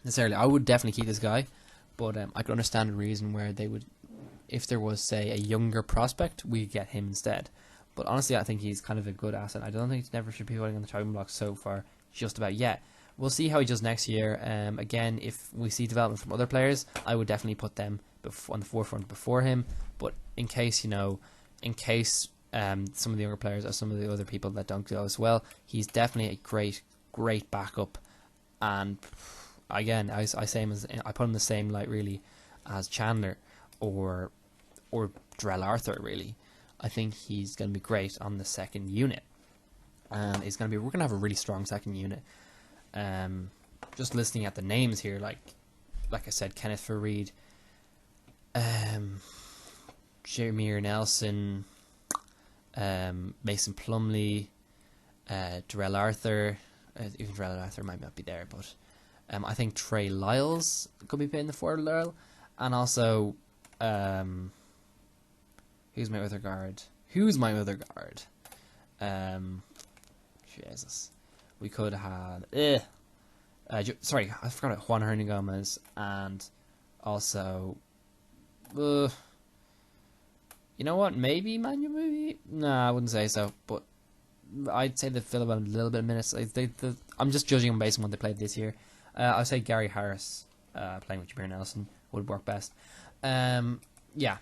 necessarily. I would definitely keep this guy, but I could understand a reason where they would if there was, say, a younger prospect, we get him instead. But honestly, I think he's kind of a good asset. I don't think he never should be putting on the chopping block so far, just about yet. We'll see how he does next year. Again, if we see development from other players, I would definitely put them on the forefront before him. But in case, some of the younger players or some of the other people that don't go as well, he's definitely a great backup. And again, I say him I put him in the same light really as Chandler or Drell Arthur. Really, I think he's going to be great on the second unit, and we're going to have a really strong second unit. Just listening at the names here, like I said, Kenneth Fareed, Jameer Nelson, Mason Plumlee, Drell Arthur. Even Drell Arthur might not be there, but I think Trey Lyles could be playing the forward role, and also who's my other guard? Jesus. We could have sorry, I forgot about Juan Hernangomez, and also you know what, maybe Manuel maybe? No, I wouldn't say so, but I'd say they fill about a little bit of minutes. I'm just judging them based on what they played this year. I'd say Gary Harris playing with Jameer Nelson would work best. Yeah.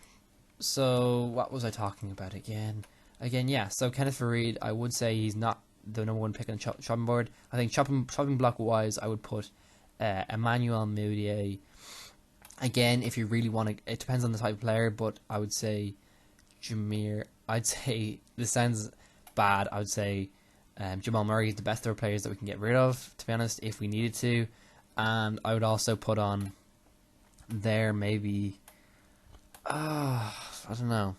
So what was I talking about again? Yeah. So Kenneth Fareed, I would say he's not the number one pick on the chopping board. I think chopping block wise, I would put Emmanuel Mudiay. Again, if you really want to, it depends on the type of player, but I would say Jameer. I'd say, this sounds bad, I would say Jamal Murray is the best third players that we can get rid of, to be honest, if we needed to. And I would also put on there maybe, I don't know.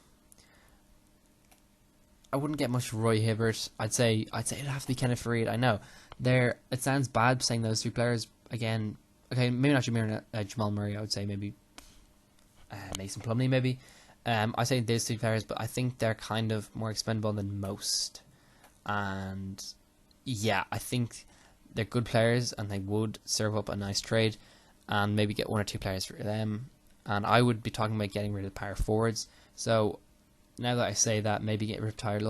I wouldn't get much Roy Hibbert. I'd say it'd have to be Kenneth Fareed. I know it sounds bad saying those three players again. Okay, maybe not Jamal Murray. I would say maybe Mason Plumlee. Maybe I say those three players, but I think they're kind of more expendable than most. And yeah, I think they're good players, and they would serve up a nice trade, and maybe get one or two players for them. And I would be talking about getting rid of power forwards. So now that I say that, maybe get rid of Tyler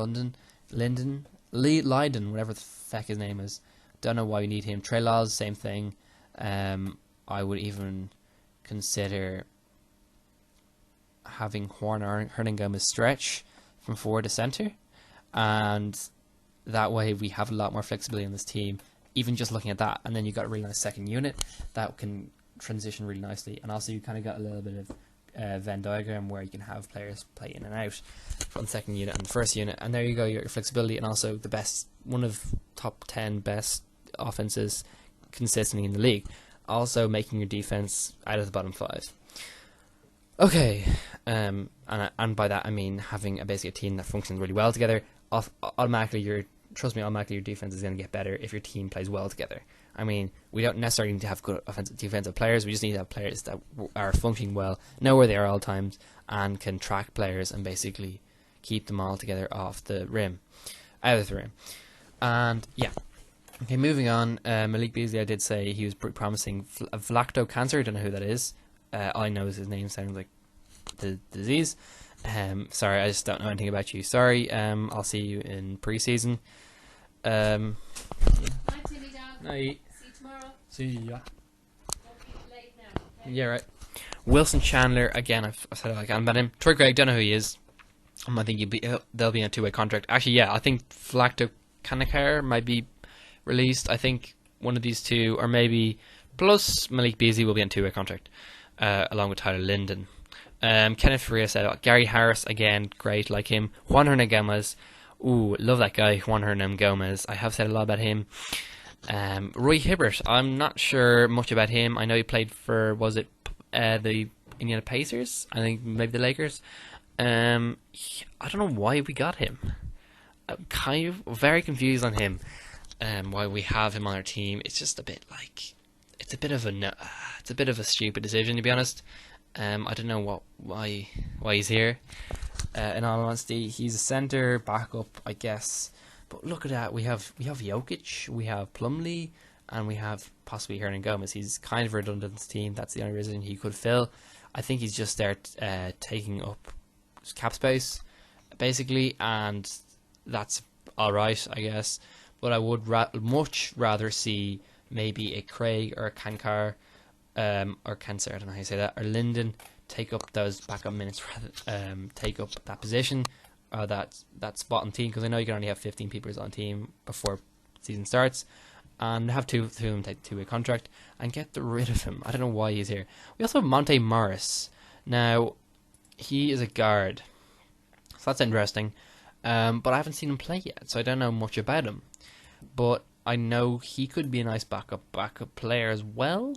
Lydon, whatever the feck his name is. Don't know why we need him. Trey Lyles, same thing. I would even consider having Juan Hernangomez stretch from forward to centre, and that way we have a lot more flexibility in this team, even just looking at that. And then you've got a really nice second unit that can transition really nicely, and also you kind of got a little bit of Venn diagram where you can have players play in and out from the second unit and the first unit, and there you go, your flexibility, and also the best, one of top 10 best offenses consistently in the league, also making your defense out of the bottom 5. Okay, and by that I mean having basically a team that functions really well together. Automatically your defense is going to get better if your team plays well together. I mean, we don't necessarily need to have good defensive players. We just need to have players that are functioning well, know where they are all times, and can track players and basically keep them all together out of the rim. And yeah. Okay, moving on. Malik Beasley, I did say he was pretty promising. Vlacto cancer, I don't know who that is. All I know is his name sounds like the disease. Sorry, I just don't know anything about you. Sorry. I'll see you in preseason. Bye, Timmy Dog. Night. See you tomorrow. See ya. Don't be late now, okay? Yeah, right. Wilson Chandler, again, I've said I can about him. Troy Craig, don't know who he is. I think they'll be in a two-way contract. Actually, yeah, I think Vlacto Kanakar might be released. I think one of these two, or maybe plus Malik Beasley will be in a two-way contract, along with Tyler Lydon. Kenneth Fareed said, Gary Harris, again, great, like him. Juan Hernangomez, ooh, love that guy, Juan Hernangomez. I have said a lot about him. Roy Hibbert, I'm not sure much about him. I know he played for, was it the Indiana Pacers? I think maybe the Lakers. I don't know why we got him. I'm kind of very confused on him. Why we have him on our team. It's just a bit like, it's a bit of a stupid decision, to be honest. I don't know why he's here. In all honesty, he's a centre backup, I guess. But look at that, we have Jokic, we have Plumlee, and we have possibly Hernangomez. He's kind of redundant in this team. That's the only reason he could fill. I think he's just there taking up cap space, basically, and that's alright, I guess. But I would much rather see maybe a Craig or a Kankar, or Cancer, I don't know how you say that, or Linden take up those backup minutes, take up that position, or that spot on team, because I know you can only have 15 people on team before season starts, and have two of them take the 2-way contract and get rid of him. I don't know why he's here. We also have Monte Morris. Now, he is a guard, so that's interesting, but I haven't seen him play yet, so I don't know much about him. But I know he could be a nice backup player as well,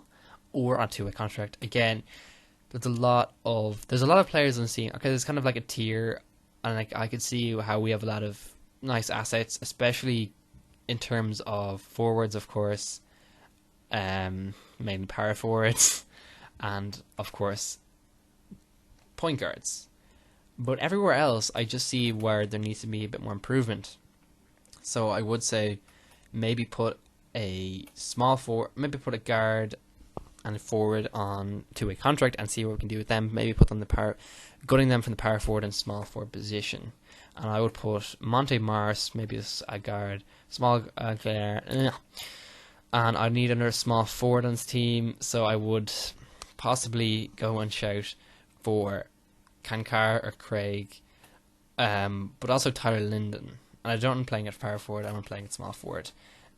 or on a 2-way contract. Again, there's a lot of players I'm seeing. Okay, there's kind of like a tier, and like I could see how we have a lot of nice assets, especially in terms of forwards, of course, mainly power forwards, and of course point guards. But everywhere else, I just see where there needs to be a bit more improvement. So I would say maybe put a small forward, maybe put a guard and a forward on 2-way contract and see what we can do with them. Maybe put them gutting them from the power forward and small forward position. And I would put Monte Morris, maybe as a guard, small player, and I need another small forward on this team. So I would possibly go and shout for Kankar or Craig, but also Tyler Linden. And I don't want playing at power forward, I'm playing at small forward.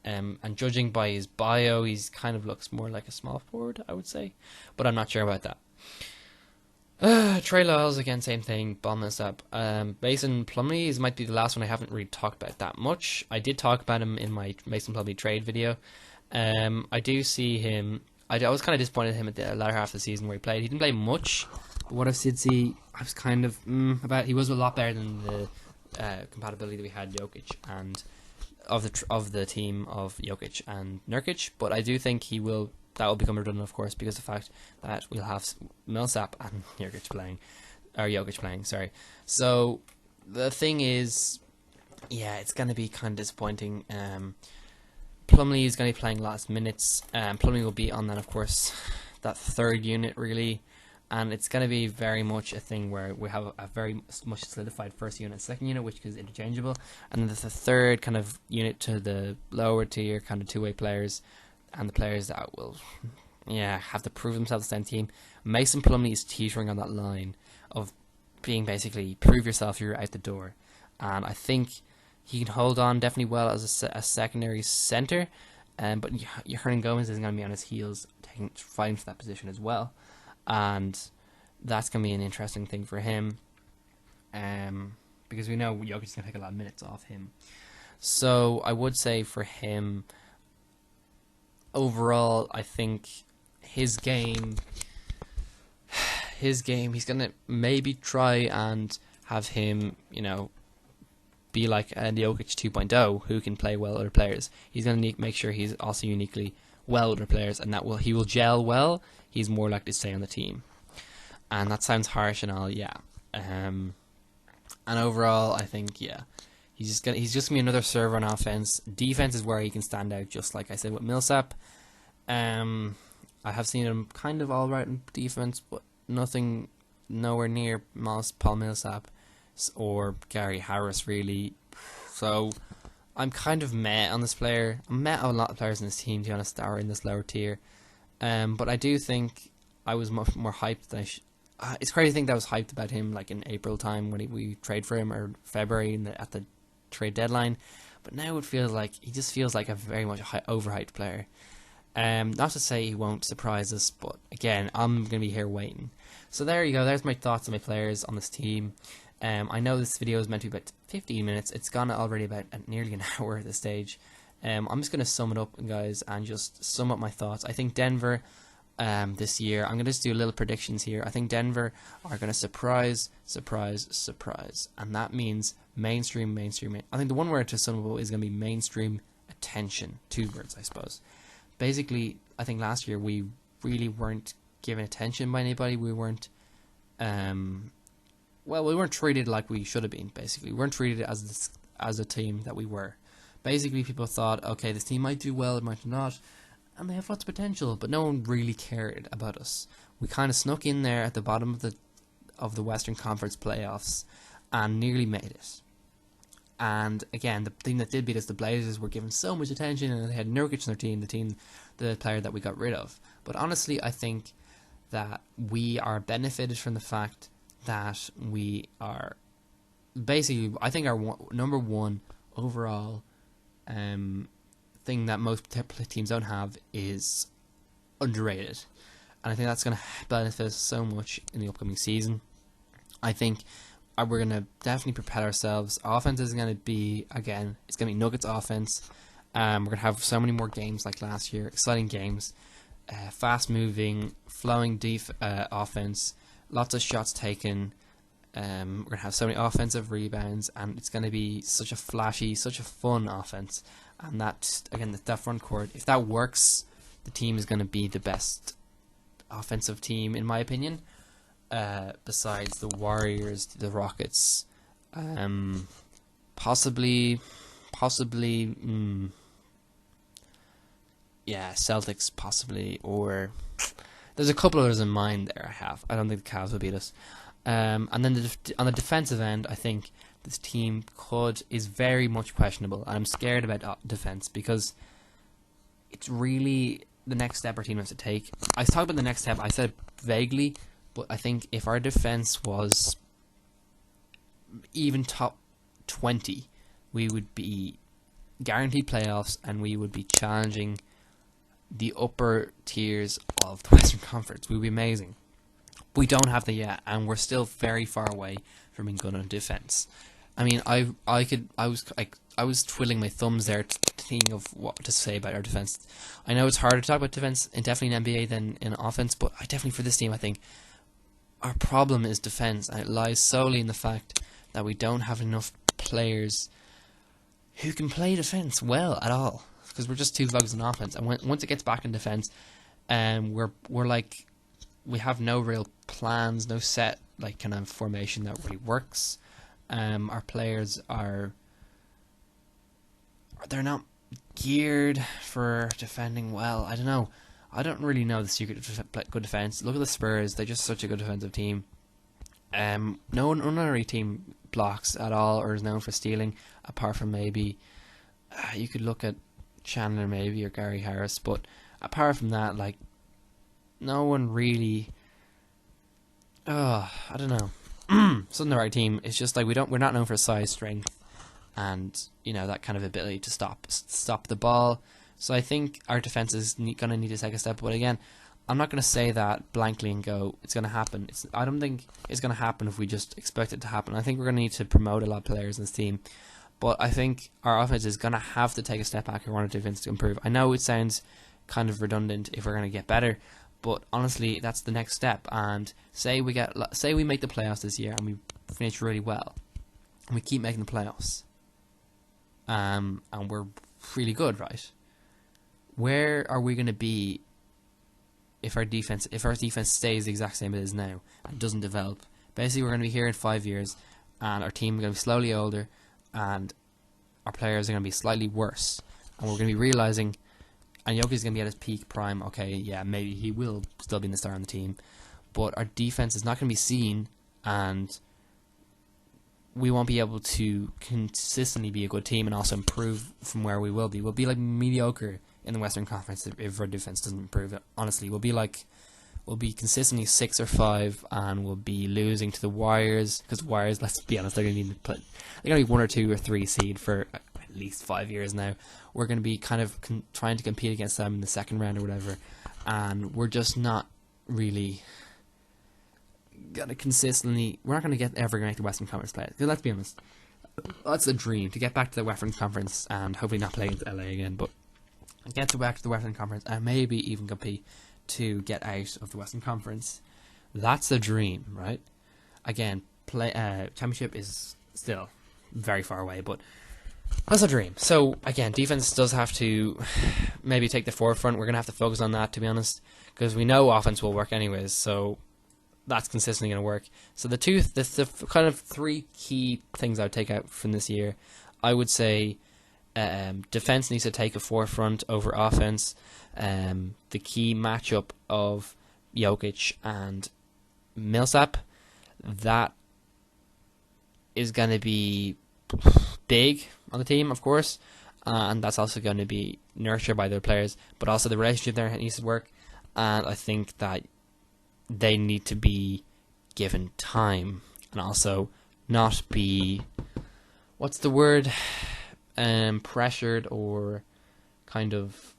And judging by his bio, he's kind of looks more like a small forward, I would say. But I'm not sure about that. Trey Lyles, again, same thing. Millsap. Mason Plumlee might be the last one I haven't really talked about that much. I did talk about him in my Mason Plumlee trade video. I do see him. I was kind of disappointed in him at the latter half of the season where he played. He didn't play much. But what I did see, I was kind of about. He was a lot better than the compatibility that we had Jokic and of the team of Jokic and Nurkic, but I do think that will become redundant, of course, because of the fact that we'll have Millsap and Jokic playing, sorry. So the thing is, yeah, it's going to be kind of disappointing. Plumlee is going to be playing last minutes. Plumlee will be on then, of course, that third unit really. And it's going to be very much a thing where we have a very much solidified first unit, second unit, which is interchangeable. And then there's a third kind of unit to the lower tier, kind of 2-way players. And the players that will, have to prove themselves to the same team. Mason Plumlee is teetering on that line of being basically, prove yourself, you're out the door. And I think he can hold on definitely well as a secondary center. But Hernan Gomez is going to be on his heels, fighting for that position as well. And that's going to be an interesting thing for him, because we know Jokic is going to take a lot of minutes off him. So I would say for him, overall, I think his game, he's going to maybe try and have him, be like Jokic 2.0, who can play well with other players. He's going to make sure he's also uniquely well with other players, and he will gel well. He's more likely to stay on the team. And that sounds harsh and all, yeah. And overall, I think, he's just gonna be another server on offense. Defense is where he can stand out, just like I said with Millsap. I have seen him kind of all right in defense, but nowhere near Paul Millsap or Gary Harris, really. So I'm kind of meh on this player. I'm meh on a lot of players in this team, to be honest, that are in this lower tier. But I do think I was much more hyped than it's crazy to think that I was hyped about him like in April time when we trade for him, or February at the trade deadline. But now it feels like he just feels like a very much overhyped player. Not to say he won't surprise us, but again, I'm going to be here waiting. So there you go. There's my thoughts on my players on this team. I know this video is meant to be about 15 minutes. It's gone already about nearly an hour at this stage. I'm just going to sum it up, guys, and just sum up my thoughts. I think Denver this year, I'm going to just do little predictions here. I think Denver are going to surprise. And that means mainstream. I think the one word to sum up is going to be mainstream attention. 2 words, I suppose. Basically, I think last year we really weren't given attention by anybody. We weren't, we weren't treated like we should have been, basically. We weren't treated as a team that we were. Basically, people thought, okay, this team might do well, it might not. and they have lots of potential, but no one really cared about us. We kind of snuck in there at the bottom of the Western Conference playoffs and nearly made it. And again, the thing that did beat us, the Blazers, were given so much attention, and they had Nurkic on their team, the player that we got rid of. But honestly, I think that we are benefited from the fact that we are basically, I think, our number one overall thing that most teams don't have is underrated. And I think that's going to benefit us so much in the upcoming season. I think we're going to definitely prepare ourselves. Offense is going to be, again, it's going to be Nuggets offense. We're going to have so many more games like last year, exciting games, fast-moving, flowing offense, lots of shots taken. We're going to have so many offensive rebounds, and it's going to be such a flashy, such a fun offense. And that, again, that front court, if that works, the team is going to be the best offensive team, in my opinion, besides the Warriors, the Rockets, possibly, Celtics, possibly, or there's a couple others in mind there. I don't think the Cavs will beat us. And then on the defensive end, I think this team is very much questionable, and I'm scared about defense because it's really the next step our team has to take. I was talking about the next step. I said it vaguely, but I think if our defense was even top 20, we would be guaranteed playoffs, and we would be challenging the upper tiers of the Western Conference. We would be amazing. We don't have that yet, and we're still very far away from being good on defense. I mean, I was twiddling my thumbs there, thinking of what to say about our defense. I know it's harder to talk about defense, and definitely in NBA than in offense, but for this team, I think our problem is defense, and it lies solely in the fact that we don't have enough players who can play defense well at all, because we're just too bugs in offense. And once it gets back in defense, we're like, we have no real plans, no set like kind of formation that really works. Our players they're not geared for defending well. I don't know. I don't really know the secret to good defense. Look at the Spurs; they're just such a good defensive team. No one on our team blocks at all, or is known for stealing, apart from maybe you could look at Chandler maybe or Gary Harris, but apart from that, like, no one really. I don't know. Something the right team. It's just like we're not known for size, strength, and that kind of ability to stop the ball. So I think our defense is going to need to take a step. But again, I'm not going to say that blankly and go it's going to happen. I don't think it's going to happen if we just expect it to happen. I think we're going to need to promote a lot of players in this team. But I think our offense is going to have to take a step back if we want our defense to improve. I know it sounds kind of redundant if we're going to get better, but honestly, that's the next step. And say we make the playoffs this year and we finish really well, and we keep making the playoffs, and we're really good, right? Where are we going to be if our defense stays the exact same as it is now and doesn't develop? Basically, we're going to be here in 5 years, and our team is going to be slowly older, and our players are going to be slightly worse, and we're going to be realizing. And Jokic is going to be at his peak prime. Okay, yeah, maybe he will still be the star on the team, but our defense is not going to be seen, and we won't be able to consistently be a good team and also improve from where we will be. We'll be like mediocre in the Western Conference if our defense doesn't improve. Honestly, we'll be consistently 6 or 5, and we'll be losing to the Warriors, because the Warriors, let's be honest, they're going to need to play. They're going to be 1 or 2 or 3 seed for at least 5 years now. We're going to be kind of trying to compete against them in the second round or whatever, and we're just not really going to consistently. We're not going to ever make the Western Conference play. Because let's be honest, that's the dream, to get back to the Western Conference and hopefully not play against LA again, but get back to the Western Conference and maybe even compete to get out of the Western Conference. That's the dream, right? Again, championship is still very far away, but that's a dream. So again, defense does have to maybe take the forefront. We're going to have to focus on that, to be honest, because we know offense will work anyways, so that's consistently going to work. So the kind of 3 key things I would take out from this year, I would say defense needs to take a forefront over offense. the key matchup of Jokic and Millsap, that is going to be big on the team, of course, and that's also going to be nurtured by their players, but also the relationship there needs to work, and I think that they need to be given time, and also not be, what's the word, pressured or kind of,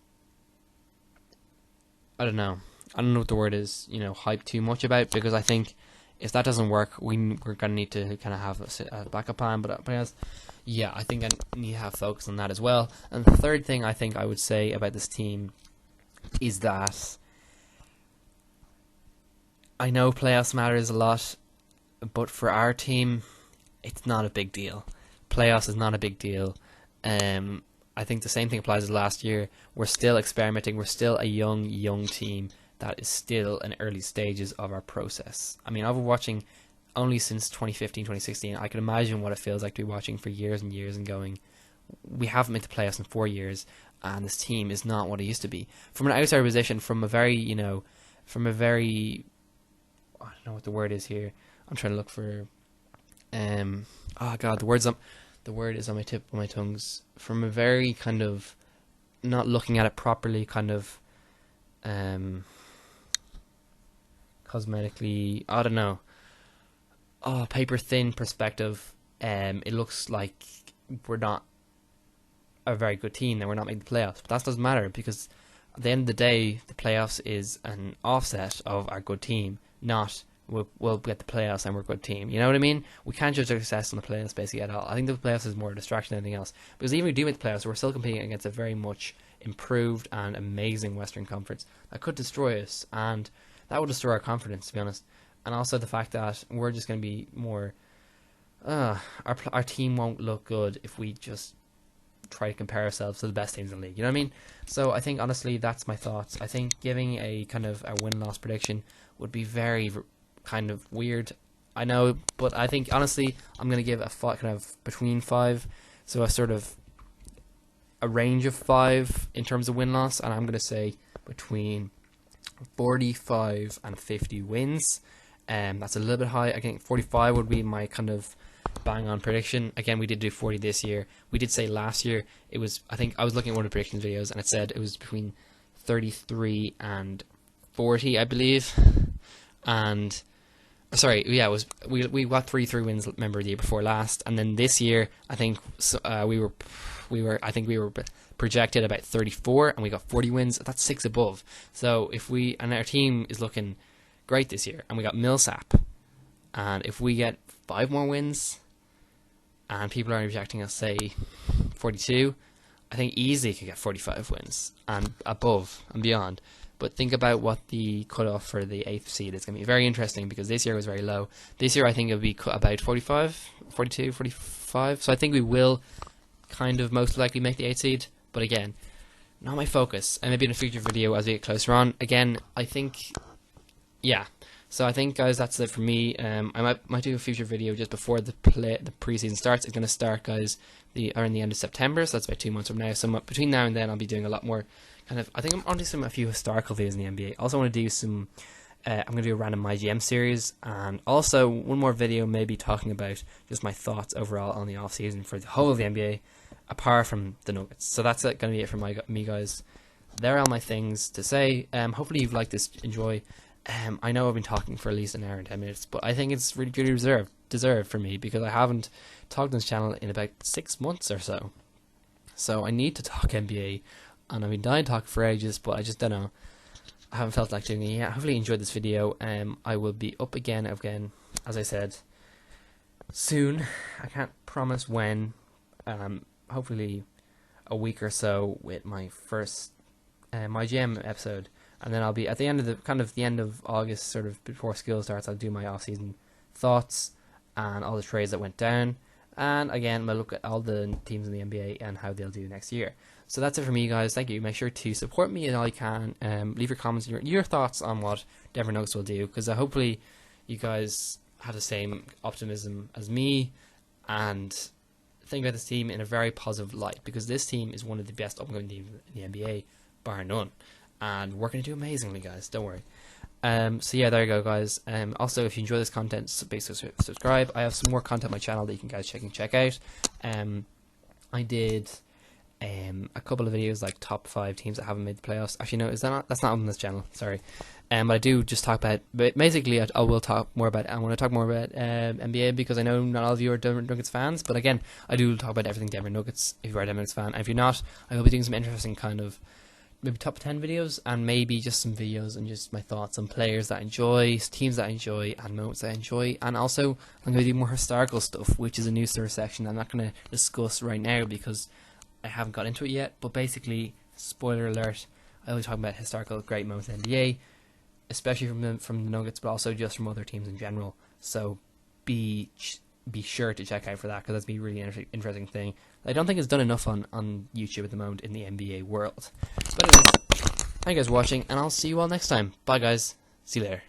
I don't know what the word is, hype too much about, because I think if that doesn't work, we're going to need to kind of have a backup plan. But yeah, I think I need to have focus on that as well. And the third thing I think I would say about this team is that I know playoffs matters a lot, but for our team, it's not a big deal. Playoffs is not a big deal. I think the same thing applies as last year. We're still experimenting. We're still a young team that is still in early stages of our process. I mean, I've been watching only since 2015, 2016. I can imagine what it feels like to be watching for years and years and going, we haven't made the playoffs in 4 years, and this team is not what it used to be. From an outsider position, from a very, I don't know what the word is here. I'm trying to look for, the word is on my tip of my tongues. From a very kind of not looking at it properly, kind of, cosmetically, I don't know, paper thin perspective, it looks like we're not a very good team and we're not making the playoffs. But that doesn't matter, because at the end of the day, the playoffs is an offset of our good team, not we'll get the playoffs and we're a good team. You know what I mean? We can't judge our success on the playoffs basically at all. I think the playoffs is more a distraction than anything else, because even if we do make the playoffs, we're still competing against a very much improved and amazing Western Conference that could destroy us, and that would destroy our confidence, to be honest. And also the fact that we're just going to be more, our team won't look good if we just try to compare ourselves to the best teams in the league. You know what I mean? So I think, honestly, that's my thoughts. I think giving a kind of a win-loss prediction would be very kind of weird. I know, but I think, honestly, I'm going to give a kind of between 5, so a sort of a range of 5 in terms of win-loss, and I'm going to say between 45 and 50 wins. That's a little bit high. I think 45 would be my kind of bang on prediction. Again, we did do 40 this year. We did say last year it was, I think I was looking at one of the predictions videos and it said it was between 33 and 40, I believe. And sorry, yeah, it was we got 33 wins, remember, the year before last, and then this year I think we were projected about 34 and we got 40 wins. That's 6 above. So and our team is looking great this year, and we got Millsap, and if we get 5 more wins and people are projecting us, say, 42, I think easily could get 45 wins and above and beyond. But think about what the cutoff for the 8th seed is going to be. Very interesting, because this year was very low. This year I think it will be about 45, 42, 45. So I think we will kind of most likely make the 8th seed. But again, not my focus. And maybe in a future video as we get closer on. Again, I think, yeah. So I think, guys, that's it for me. I might do a future video just before the preseason starts. It's going to start, guys, around the end of September. So that's about 2 months from now. So between now and then, I'll be doing a lot more kind of, I think I'm on to a few historical videos in the NBA. Also want to do some, I'm going to do a random MyGM series, and also one more video maybe talking about just my thoughts overall on the off season for the whole of the NBA, apart from the Nuggets. So that's going to be it for me, guys. There are all my things to say. Hopefully you've liked this. Enjoy. I know I've been talking for at least an hour and 10 minutes, but I think it's really good deserved for me, because I haven't talked on this channel in about 6 months or so. So I need to talk NBA, and I've been dying to talk for ages, but I just don't know. I haven't felt like doing it yet. Hopefully you enjoyed this video. I will be up again, as I said, soon. I can't promise when. Hopefully a week or so with my first MyGM episode. And then I'll be at the end of the end of August, sort of before school starts, I'll do my off-season thoughts and all the trades that went down. And again, we'll look at all the teams in the NBA and how they'll do next year. So that's it for me, guys. Thank you. Make sure to support me in all you can. Leave your comments, your thoughts on what Denver Nuggets will do, because hopefully you guys have the same optimism as me and think about this team in a very positive light, because this team is one of the best upcoming teams in the NBA, bar none. and we're going to do amazingly, guys. Don't worry. So yeah, there you go, guys. Also, if you enjoy this content, basically subscribe. I have some more content on my channel that you can guys check out. I did a couple of videos like top 5 teams that haven't made the playoffs. Actually, no, that's not on this channel. Sorry. But I do just talk about. But basically, I will talk more about. I want to talk more about NBA because I know not all of you are Denver Nuggets fans. But again, I do talk about everything Denver Nuggets. If you are a Denver Nuggets fan, and if you're not, I will be doing some interesting kind of maybe top 10 videos and maybe just some videos and just my thoughts on players that I enjoy, teams that I enjoy, and moments that I enjoy. And also, I'm going to do more historical stuff, which is a new sort of section I'm not going to discuss right now because I haven't got into it yet. But basically, spoiler alert, I always talk about historical great moments in the NBA, especially from the Nuggets, but also just from other teams in general. So be sure to check out for that because that's be a really interesting thing. I don't think it's done enough on YouTube at the moment in the NBA world. But anyways, thank you guys for watching, and I'll see you all next time. Bye guys. See you later.